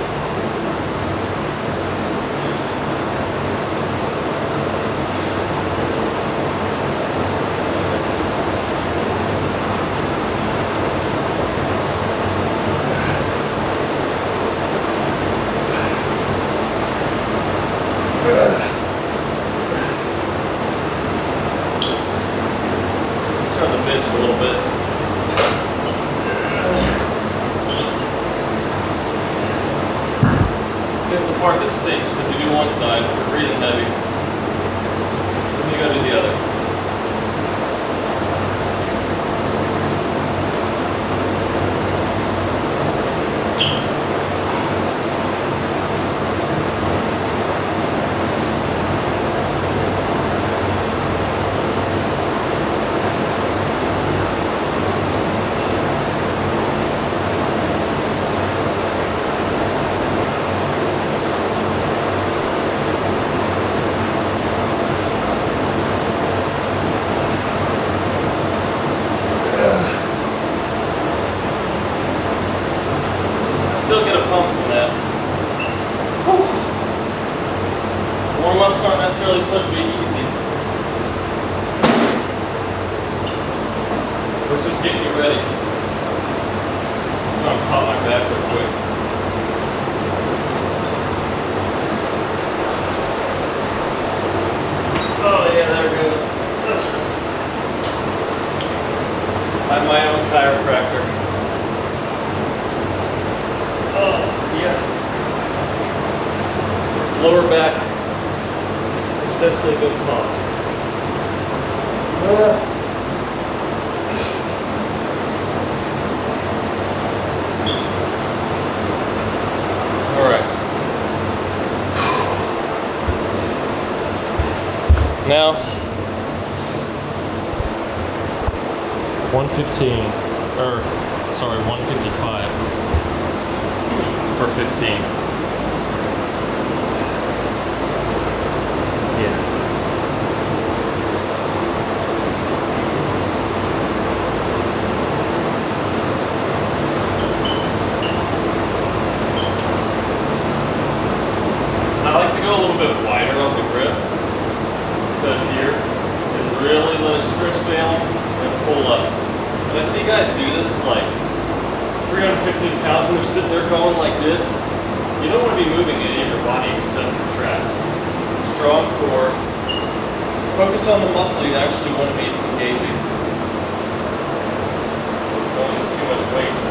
Turn the bench a little bit. This is the part that stinks because you do one side, you're breathing heavy. Then you gotta do the other. Still get a pump from that. Warm-ups aren't necessarily supposed to be easy. We're just getting you ready. Just gonna pop my back real quick. Oh yeah, there it goes. I'm my own chiropractor. Oh, yeah. Lower back successfully been pumped. All right. Now, 115, or sorry, 155. For 15. Yeah. I like to go a little bit wider on the grip instead of here and really let it stretch down and pull up. And I see guys do this with like 315 pounds and they're sitting there going like this. You don't want to be moving any of your body except your traps. Strong core. Focus on the muscle you actually want to be engaging. Don't use too much weight.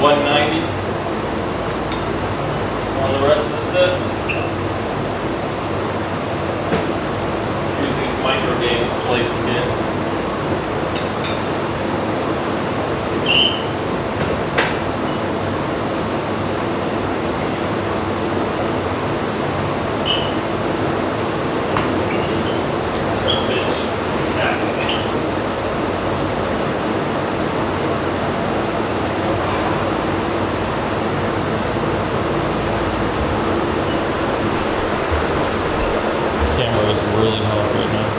190 on the rest of the sets. Use these micro games plates again. Camera is really hot right now.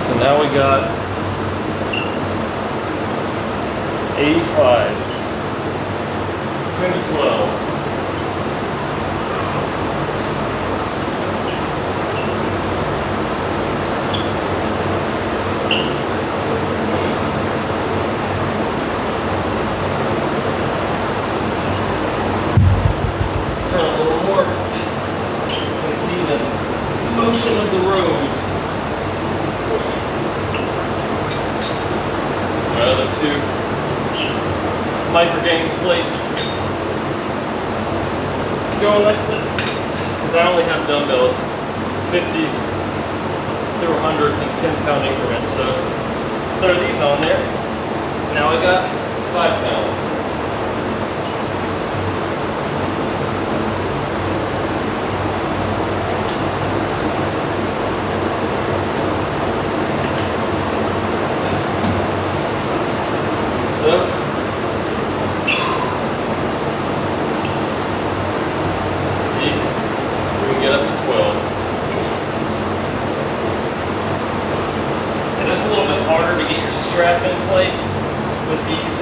So now we got 85, 10 to 12. Turn a little more and see the motion of the rows. Another two micro gains plates. Going like to, because I only have dumbbells, 50s through 100s and 10-pound increments. So throw these on there. Now I got 5 pounds. So, let's see if we can get up to 12. And it's a little bit harder to get your strap in place with these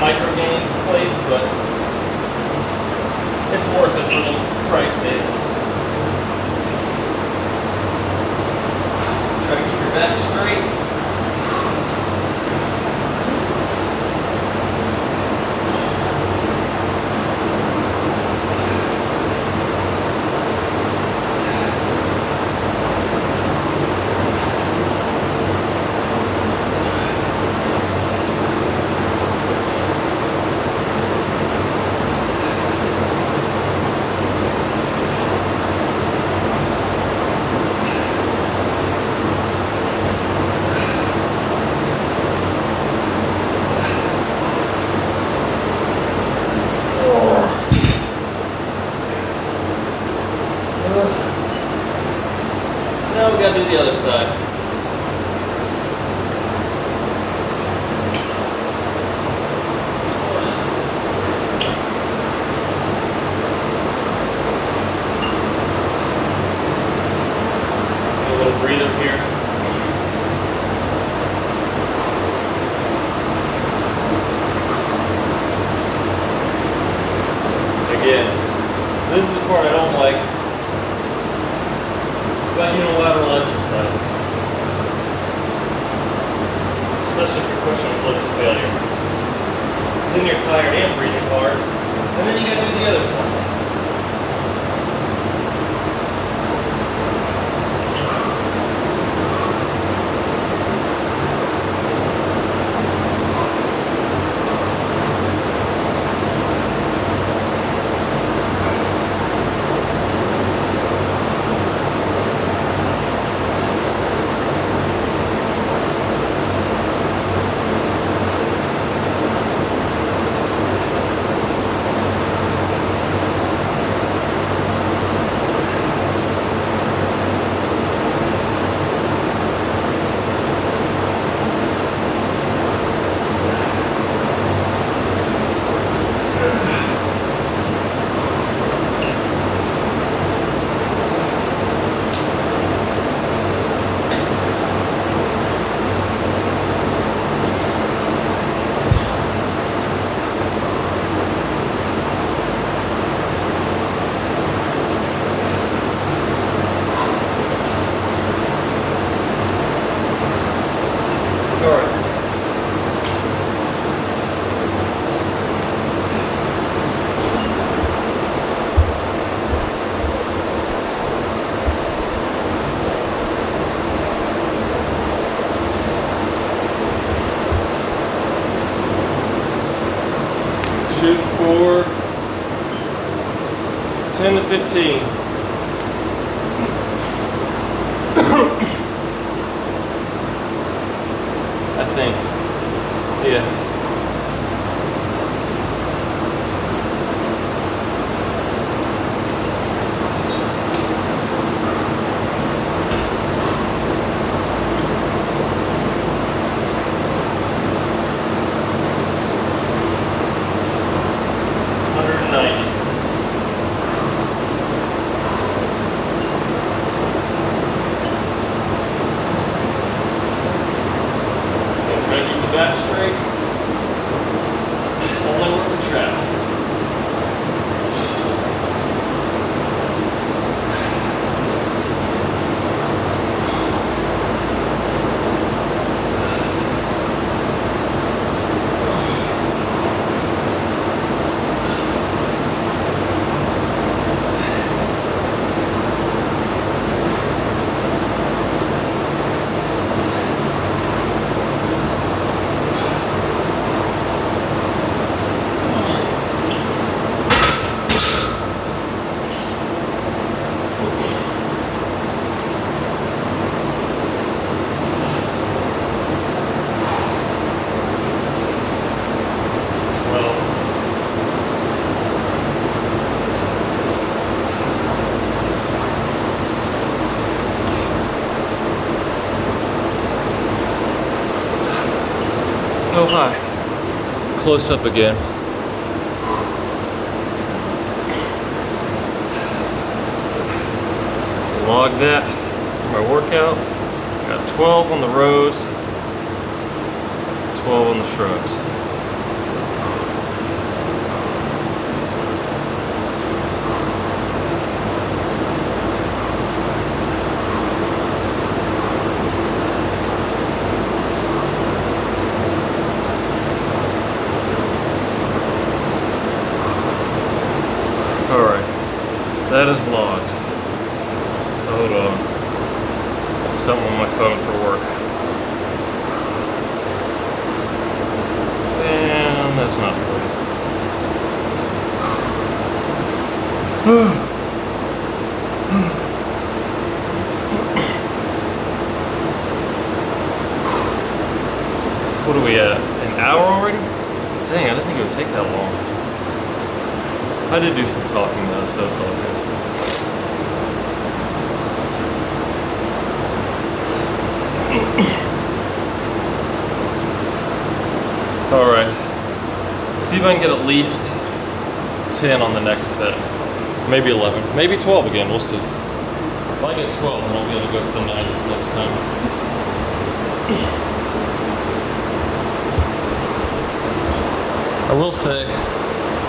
micro gains plates, but it's worth it for the price savings. Try to keep your back straight. Now we gotta do the other side. A little breather here. Again, this is the part I don't like about unilateral exercises. 15. I think. Yeah. Back straight. Only work the traps. Oh hi. Close up again. Log that for my workout. Got 12 on the rows, 12 on the shrugs. That is logged. Hold on. Got something on my phone for work. And that's not important. What are we at? An hour already? Dang, I didn't think it would take that long. I did do some talking though, so it's all good. Alright, see if I can get at least 10 on the next set. Maybe 11, maybe 12 again, we'll see. If I get 12, then I'll be able to go to the 90s next time. I will say,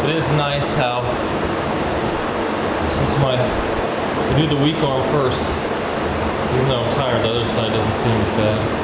it is nice how, since I do the weak arm first, even though I'm tired, the other side doesn't seem as bad.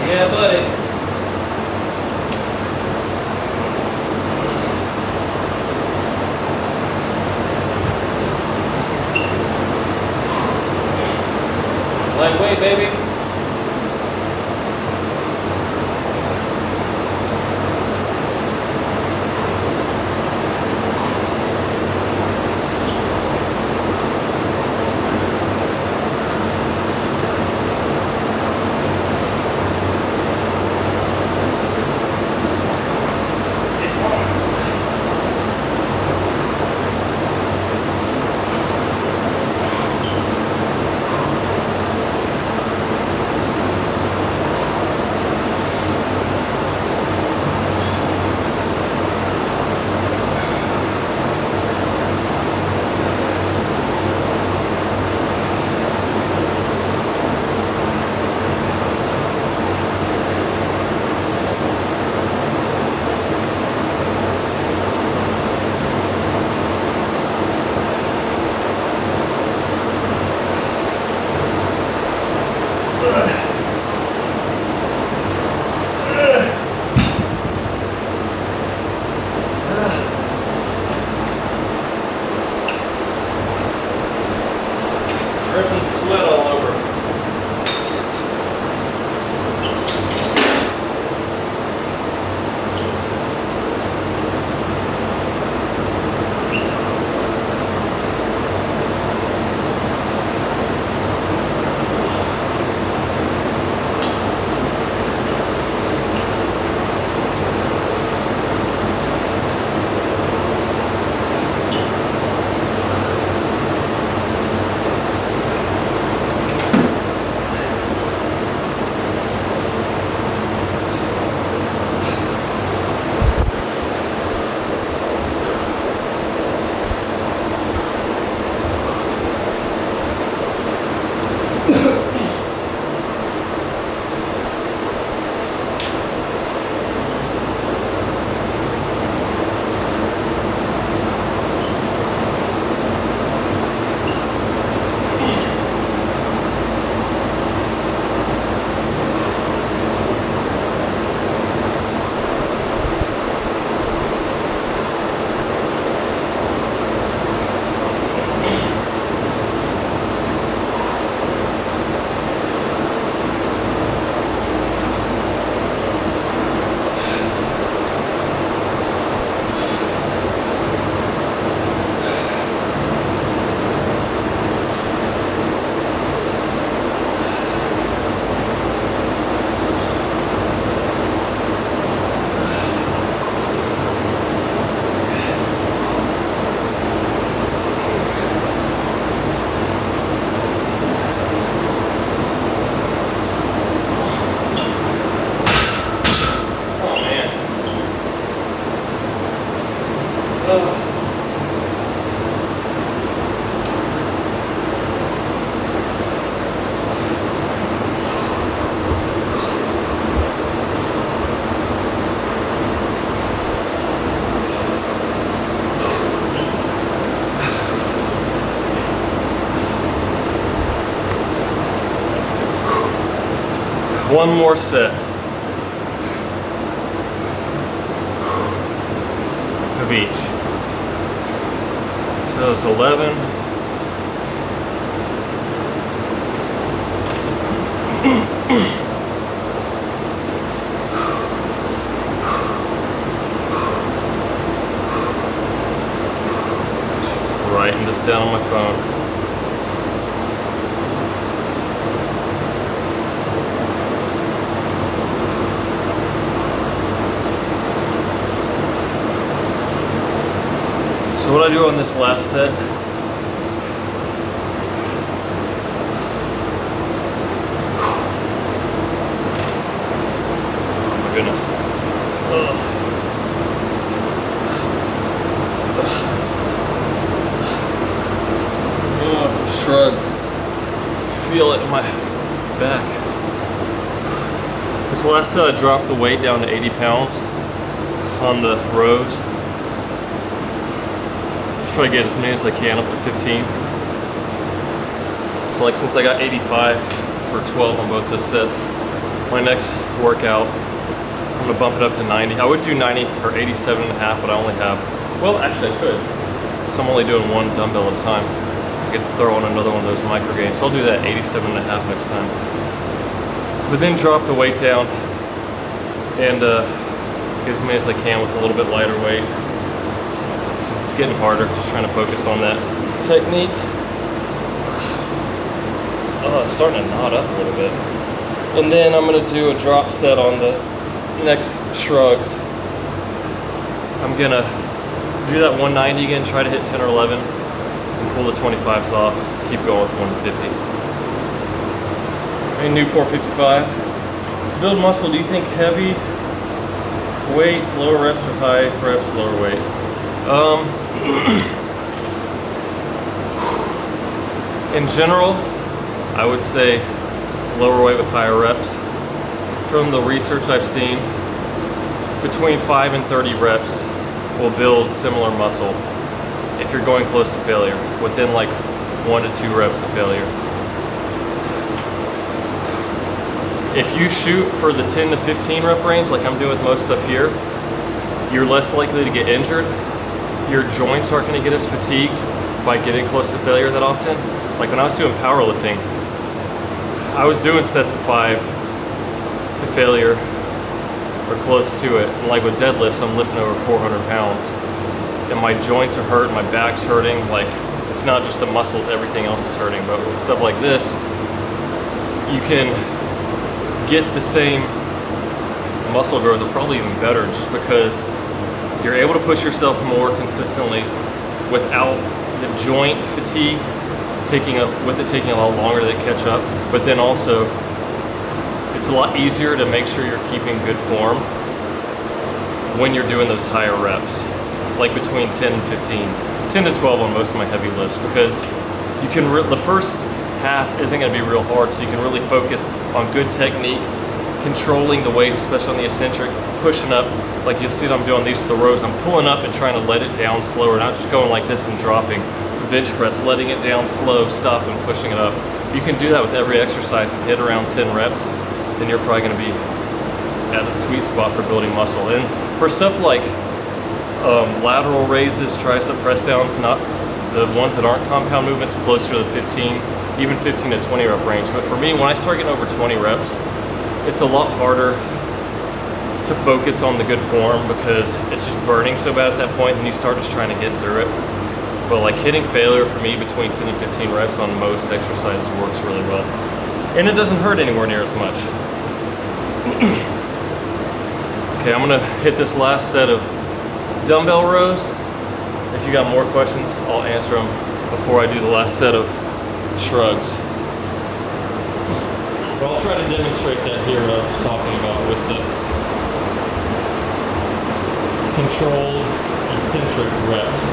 Yeah, buddy. Lightweight, baby. One more set of each. So it's 11. Just writing this down on my phone. So what I do on this last set, oh my goodness, shrugs, feel it in my back. This last set I dropped the weight down to 80 pounds on the rows. Try to get as many as I can up to 15. So like since I got 85 for 12 on both those sets, my next workout, I'm gonna bump it up to 90. I would do 90 or 87 and a half, but I only have, well actually I could. So I'm only doing one dumbbell at a time. I could throw on another one of those micro gains. So I'll do that 87 and a half next time. But then drop the weight down and get as many as I can with a little bit lighter weight. It's getting harder, just trying to focus on that technique. Oh, it's starting to knot up a little bit. And then I'm gonna do a drop set on the next shrugs. I'm gonna do that 190 again, try to hit 10 or 11, and pull the 25s off, keep going with 150. And new 455. To build muscle, do you think heavy weight, lower reps, or high reps, lower weight? In general, I would say lower weight with higher reps. From the research I've seen, between 5 and 30 reps will build similar muscle if you're going close to failure, within like 1 to 2 reps of failure. If you shoot for the 10 to 15 rep range, like I'm doing with most stuff here, you're less likely to get injured. Your joints aren't going to get as fatigued by getting close to failure that often. Like when I was doing powerlifting, I was doing sets of 5 to failure or close to it. And like with deadlifts, I'm lifting over 400 pounds. And my joints are hurt, my back's hurting. Like it's not just the muscles, everything else is hurting. But with stuff like this, you can get the same muscle growth, or probably even better, just because you're able to push yourself more consistently without the joint fatigue taking a lot longer to catch up. But then also, it's a lot easier to make sure you're keeping good form when you're doing those higher reps, like between 10 and 15, 10 to 12 on most of my heavy lifts, because you can the first half isn't going to be real hard, so you can really focus on good technique, controlling the weight, especially on the eccentric, pushing up. Like you'll see that I'm doing these with the rows. I'm pulling up and trying to let it down slower, not just going like this and dropping. Bench press, letting it down slow, stopping, pushing it up. If you can do that with every exercise and hit around 10 reps, then you're probably going to be at a sweet spot for building muscle. And for stuff like lateral raises, tricep press downs, not the ones that aren't compound movements, closer to the 15, even 15 to 20 rep range. But for me, when I start getting over 20 reps, it's a lot harder to focus on the good form because it's just burning so bad at that point, and you start just trying to get through it. But like hitting failure for me between 10 and 15 reps on most exercises works really well. And it doesn't hurt anywhere near as much. Okay, I'm gonna hit this last set of dumbbell rows. If you got more questions, I'll answer them before I do the last set of shrugs. But I'll try to demonstrate that here what I was talking about with the controlled concentric reps.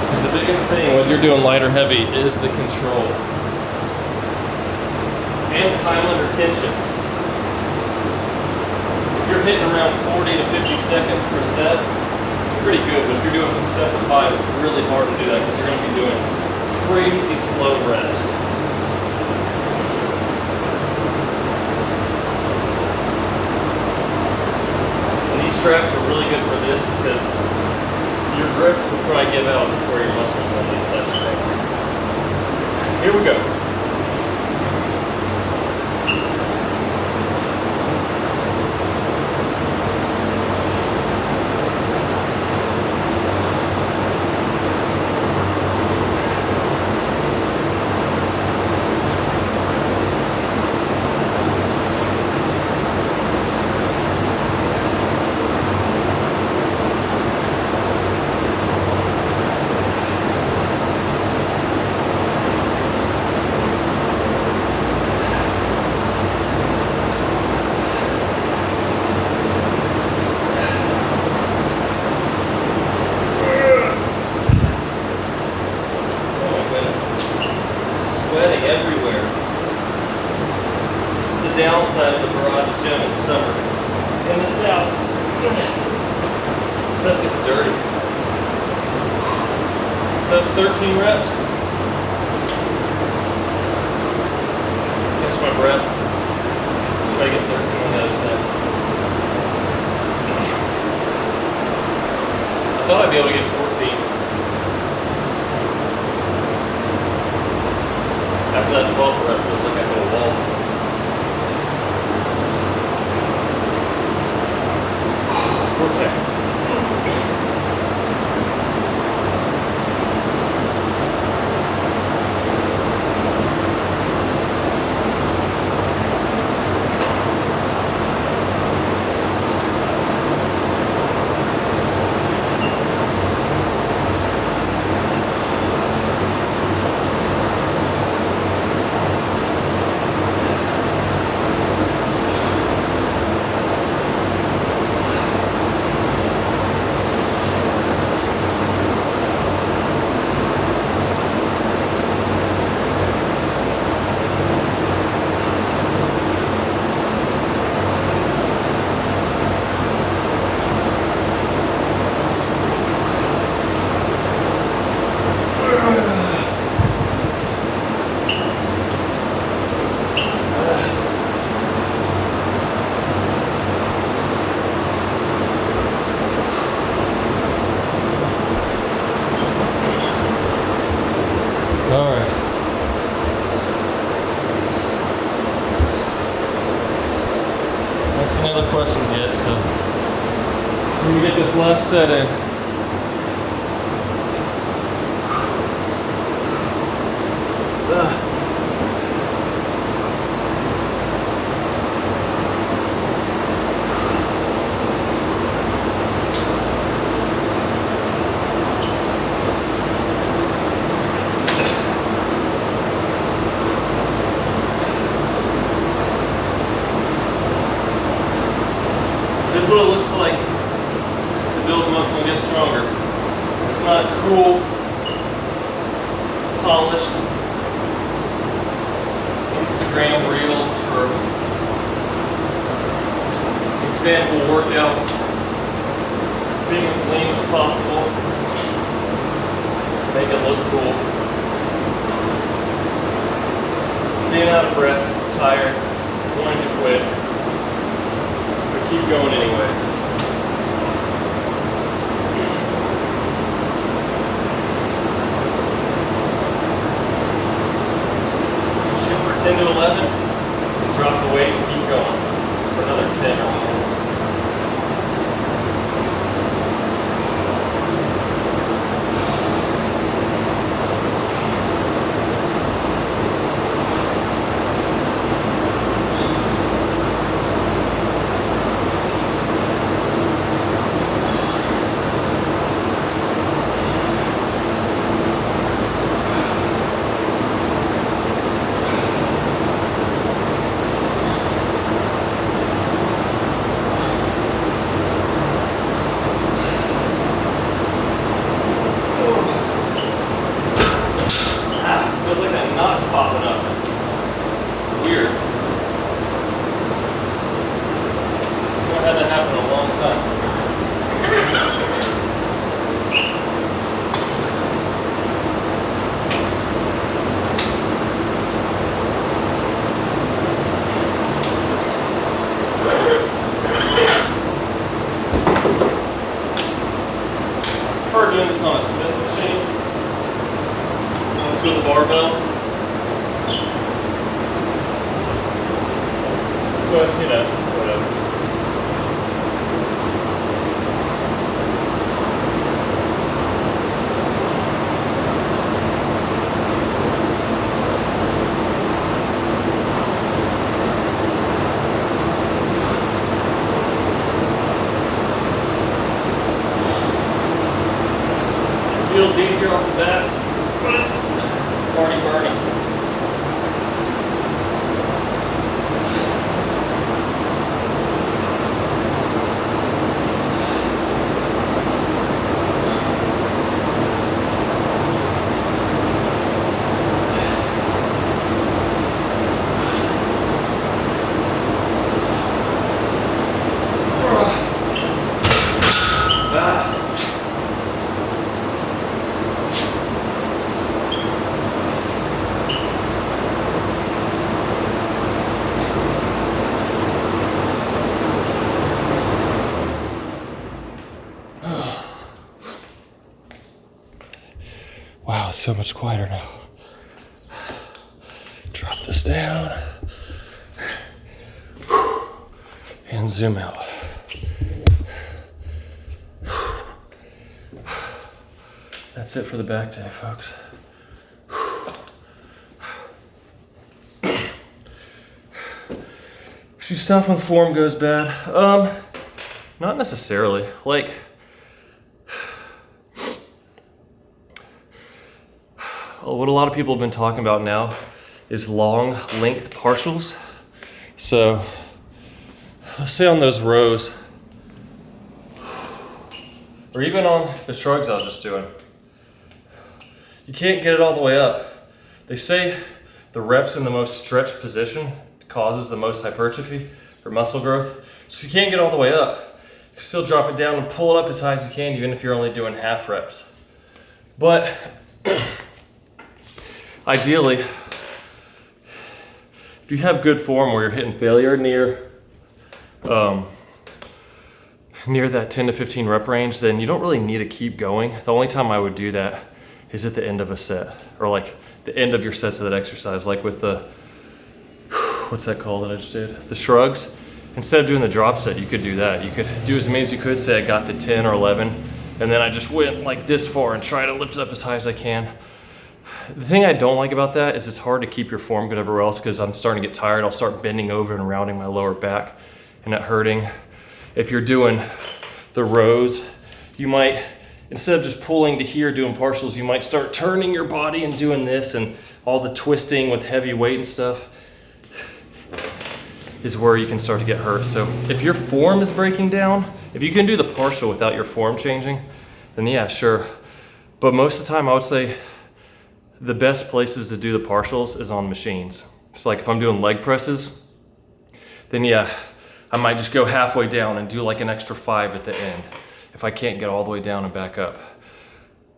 Because the biggest thing when you're doing light or heavy is the control. And time under tension. If you're hitting around 40 to 50 seconds per set, pretty good, but if you're doing sets of 5, it's really hard to do that because you're going to be doing crazy slow reps. And these straps are really good for this because your grip will probably give out before your muscles on these types of things. Here we go. Downside of the garage gym in the summer. In the south, stuff gets dirty. So it's 13 reps. Catch my breath. Try to get 13 on the other side. I thought I'd be able to get 14. After that 12th rep, it was like I hit a wall. Okay. Any other questions yet, so let me get this last set in. This is what it looks like to build muscle and get stronger. It's not cool, polished Instagram reels for example workouts, being as lean as possible to make it look cool. It's being out of breath, tired, wanting to quit. Keep going anyways. Shoot for 10 to 11, and drop the weight and keep going for another 10 or more. So much quieter now. Drop this down. And zoom out. That's it for the back day, folks. Should you stop when form goes bad? Not necessarily. Like, what a lot of people have been talking about now is long length partials. So let's say on those rows, or even on the shrugs I was just doing, you can't get it all the way up. They say the reps in the most stretched position causes the most hypertrophy or muscle growth. So if you can't get all the way up, you can still drop it down and pull it up as high as you can, even if you're only doing half reps. But ideally, if you have good form where you're hitting failure near that 10 to 15 rep range, then you don't really need to keep going. The only time I would do that is at the end of a set, or like the end of your sets of that exercise, like with the, what's that called that I just did? The shrugs. Instead of doing the drop set, you could do that. You could do as many as you could, say I got the 10 or 11, and then I just went like this far and try to lift it up as high as I can. The thing I don't like about that is it's hard to keep your form good everywhere else, because I'm starting to get tired. I'll start bending over and rounding my lower back and that hurting. If you're doing the rows, you might, instead of just pulling to here doing partials, you might start turning your body and doing this, and all the twisting with heavy weight and stuff is where you can start to get hurt. So if your form is breaking down, if you can do the partial without your form changing, then yeah, sure. But most of the time I would say the best places to do the partials is on machines. So like if I'm doing leg presses, then yeah, I might just go halfway down and do like an extra 5 at the end if I can't get all the way down and back up.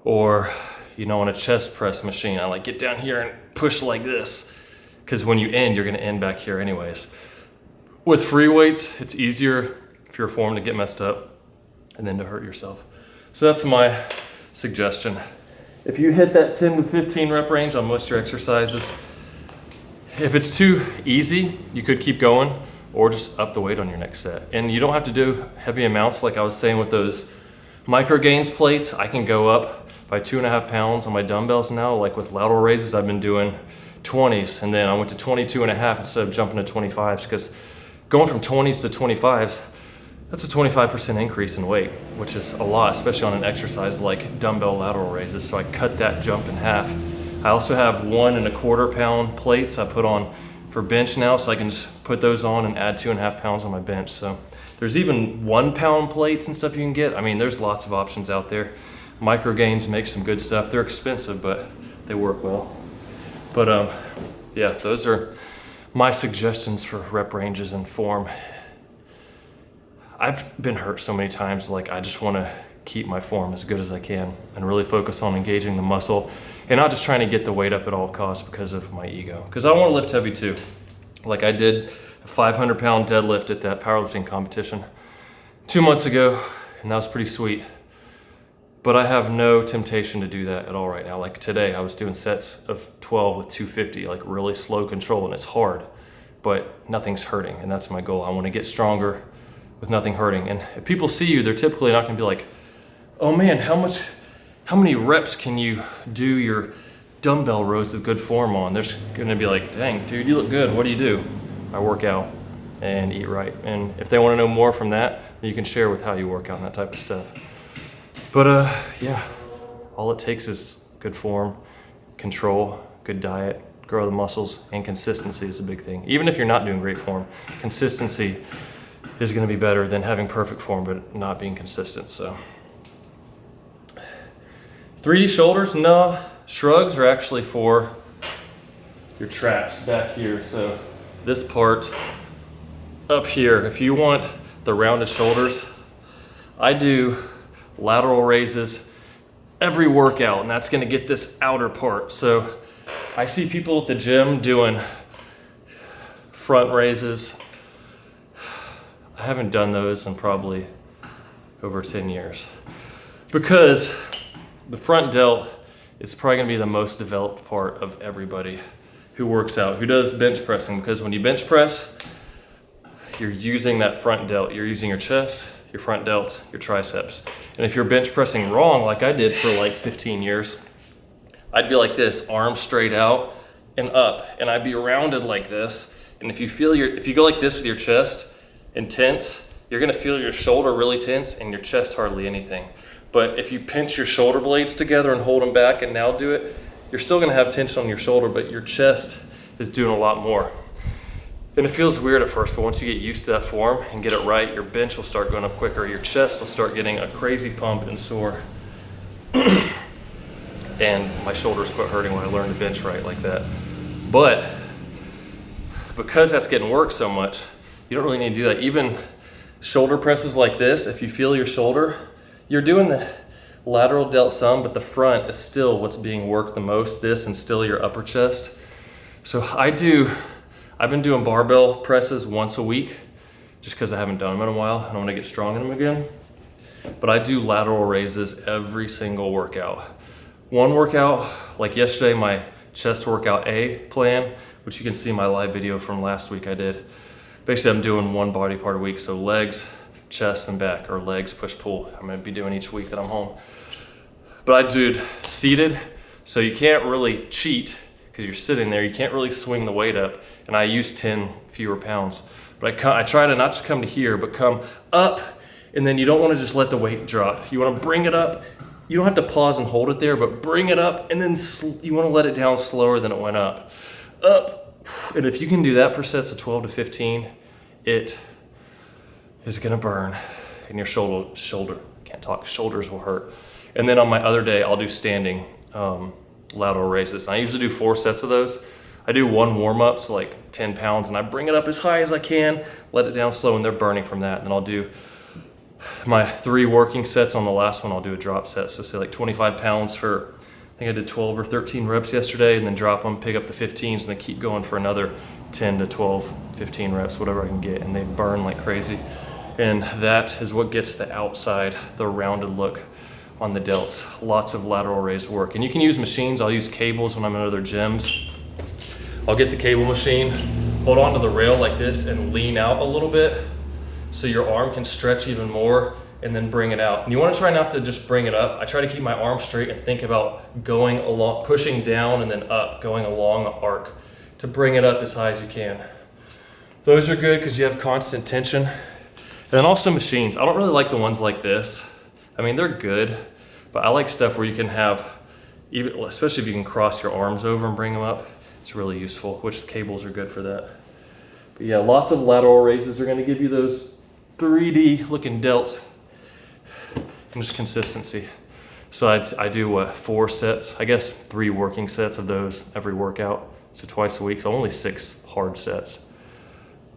Or, you know, on a chest press machine, I like get down here and push like this, because when you end, you're gonna end back here anyways. With free weights, it's easier if you're formed to get messed up and then to hurt yourself. So that's my suggestion. If you hit that 10 to 15 rep range on most of your exercises, if it's too easy, you could keep going or just up the weight on your next set. And you don't have to do heavy amounts. Like I was saying with those micro gains plates, I can go up by 2.5 pounds on my dumbbells now. Like with lateral raises, I've been doing 20s, and then I went to 22.5 instead of jumping to 25s, because going from 20s to 25s, that's a 25% increase in weight, which is a lot, especially on an exercise like dumbbell lateral raises. So I cut that jump in half. I also have 1.25 pound plates I put on for bench now, so I can just put those on and add 2.5 pounds on my bench. So there's even 1 pound plates and stuff you can get. I mean, there's lots of options out there. Micro Gains make some good stuff. They're expensive, but they work well. But yeah, those are my suggestions for rep ranges and form. I've been hurt so many times, like I just want to keep my form as good as I can and really focus on engaging the muscle and not just trying to get the weight up at all costs because of my ego. Because I want to lift heavy too. Like I did a 500 pound deadlift at that powerlifting competition 2 months ago, and that was pretty sweet. But I have no temptation to do that at all right now. Like today, I was doing sets of 12 with 250, like really slow control, and it's hard, but nothing's hurting, and that's my goal. I want to get stronger with nothing hurting. And if people see you, they're typically not gonna be like, oh man, how many reps can you do your dumbbell rows of good form on? They're just gonna be like, dang, dude, you look good. What do you do? I work out and eat right. And if they wanna know more from that, then you can share with how you work out and that type of stuff. But yeah, all it takes is good form, control, good diet, grow the muscles, and consistency is a big thing. Even if you're not doing great form, consistency is gonna be better than having perfect form but not being consistent. So 3D shoulders, no. Shrugs are actually for your traps back here. So this part up here, if you want the rounded shoulders, I do lateral raises every workout, and that's gonna get this outer part. So I see people at the gym doing front raises. I haven't done those in probably over 10 years because the front delt is probably gonna be the most developed part of everybody who works out, who does bench pressing, because when you bench press, you're using that front delt. You're using your chest, your front delt, your triceps. And if you're bench pressing wrong, like I did for like 15 years, I'd be like this, arms straight out and up, and I'd be rounded like this. And if you go like this with your chest and tense, you're gonna feel your shoulder really tense and your chest hardly anything. But if you pinch your shoulder blades together and hold them back and now do it, you're still gonna have tension on your shoulder, but your chest is doing a lot more. And it feels weird at first, but once you get used to that form and get it right, your bench will start going up quicker. Your chest will start getting a crazy pump and sore. And my shoulders quit hurting when I learned to bench right like that. But because that's getting work so much, you don't really need to do that. Even shoulder presses like this, if you feel your shoulder, you're doing the lateral delt some, but the front is still what's being worked the most, this and still your upper chest. So I've been doing barbell presses once a week, just because I haven't done them in a while and I want to get strong in them again. But I do lateral raises every single workout. One workout, like yesterday, my chest workout A plan, which you can see my live video from last week I did. Basically, I'm doing one body part a week, so legs, chest, and back, or legs, push, pull. I'm gonna be doing each week that I'm home. But I do seated, so you can't really cheat because you're sitting there. You can't really swing the weight up, and I use 10 fewer pounds. But I try to not just come to here, but come up, and then you don't want to just let the weight drop. You want to bring it up. You don't have to pause and hold it there, but bring it up, and then you want to let it down slower than it went up. Up. And if you can do that for sets of 12 to 15, it is gonna burn, and your shoulders will hurt. And then on my other day, I'll do standing lateral raises. And I usually do 4 sets of those. I do one warm up, so like 10 pounds, and I bring it up as high as I can, let it down slow, and they're burning from that. And then I'll do my 3 working sets. On the last one, I'll do a drop set. So say like 25 pounds for, I think I did 12 or 13 reps yesterday, and then drop them, pick up the 15s, and then keep going for another 10 to 12, 15 reps, whatever I can get, and they burn like crazy. And that is what gets the outside, the rounded look on the delts. Lots of lateral raise work. And you can use machines. I'll use cables when I'm in other gyms. I'll get the cable machine, hold on to the rail like this, and lean out a little bit so your arm can stretch even more, and then bring it out. And you want to try not to just bring it up. I try to keep my arm straight and think about going along, pushing down and then up, going along an arc to bring it up as high as you can. Those are good because you have constant tension. And then also machines. I don't really like the ones like this. I mean, they're good, but I like stuff where you can have, even, especially if you can cross your arms over and bring them up, it's really useful, which the cables are good for that. But yeah, lots of lateral raises are gonna give you those 3D looking delts. And just consistency. So I do 4 sets, I guess 3 working sets of those every workout. So twice a week, so only 6 hard sets.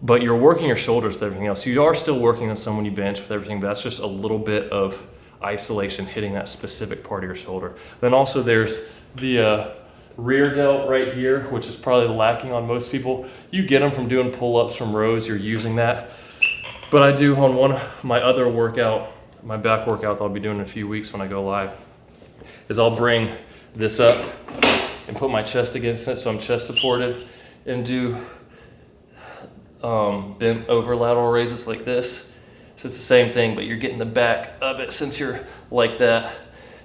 But you're working your shoulders with everything else. You are still working on some when you bench with everything, but that's just a little bit of isolation hitting that specific part of your shoulder. Then also there's the rear delt right here, which is probably lacking on most people. You get them from doing pull-ups from rows, you're using that. But I do on one of my other workout, my back workout that I'll be doing in a few weeks when I go live, is I'll bring this up and put my chest against it so I'm chest supported, and do bent over lateral raises like this. So it's the same thing, but you're getting the back of it since you're like that,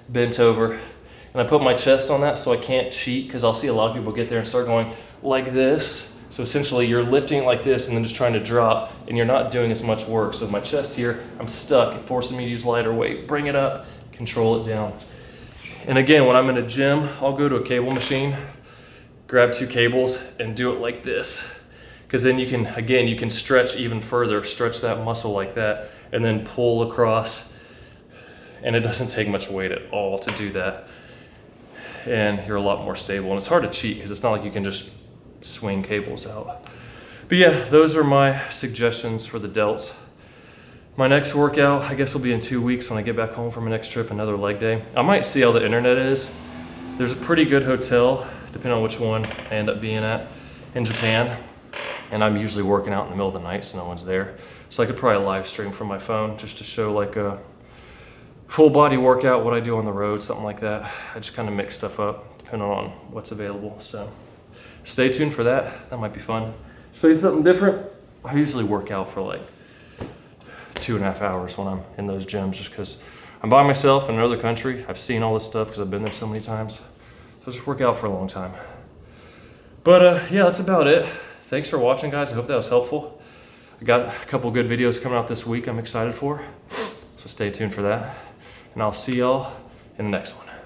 bent over. And I put my chest on that so I can't cheat, because I'll see a lot of people get there and start going like this. So essentially you're lifting like this and then just trying to drop, and you're not doing as much work. So with my chest here, I'm stuck. It forces me to use lighter weight. Bring it up, control it down. And again, when I'm in a gym, I'll go to a cable machine, grab 2 cables and do it like this. Because then you can stretch even further, stretch that muscle like that, and then pull across. And it doesn't take much weight at all to do that. And you're a lot more stable. And it's hard to cheat because it's not like you can just swing cables out. But yeah, those are my suggestions for the delts. My next workout, I guess, will be in 2 weeks when I get back home from my next trip, another leg day. I might see how the internet is. There's a pretty good hotel, depending on which one I end up being at, in Japan. And I'm usually working out in the middle of the night, so no one's there. So I could probably live stream from my phone just to show like full body workout, what I do on the road, something like that. I just kind of mix stuff up depending on what's available. So stay tuned for that. That might be fun. Show you something different. I usually work out for like 2.5 hours when I'm in those gyms, just because I'm by myself in another country. I've seen all this stuff because I've been there so many times. So I just work out for a long time. But yeah, that's about it. Thanks for watching, guys. I hope that was helpful. I got a couple good videos coming out this week I'm excited for. So stay tuned for that. And I'll see y'all in the next one.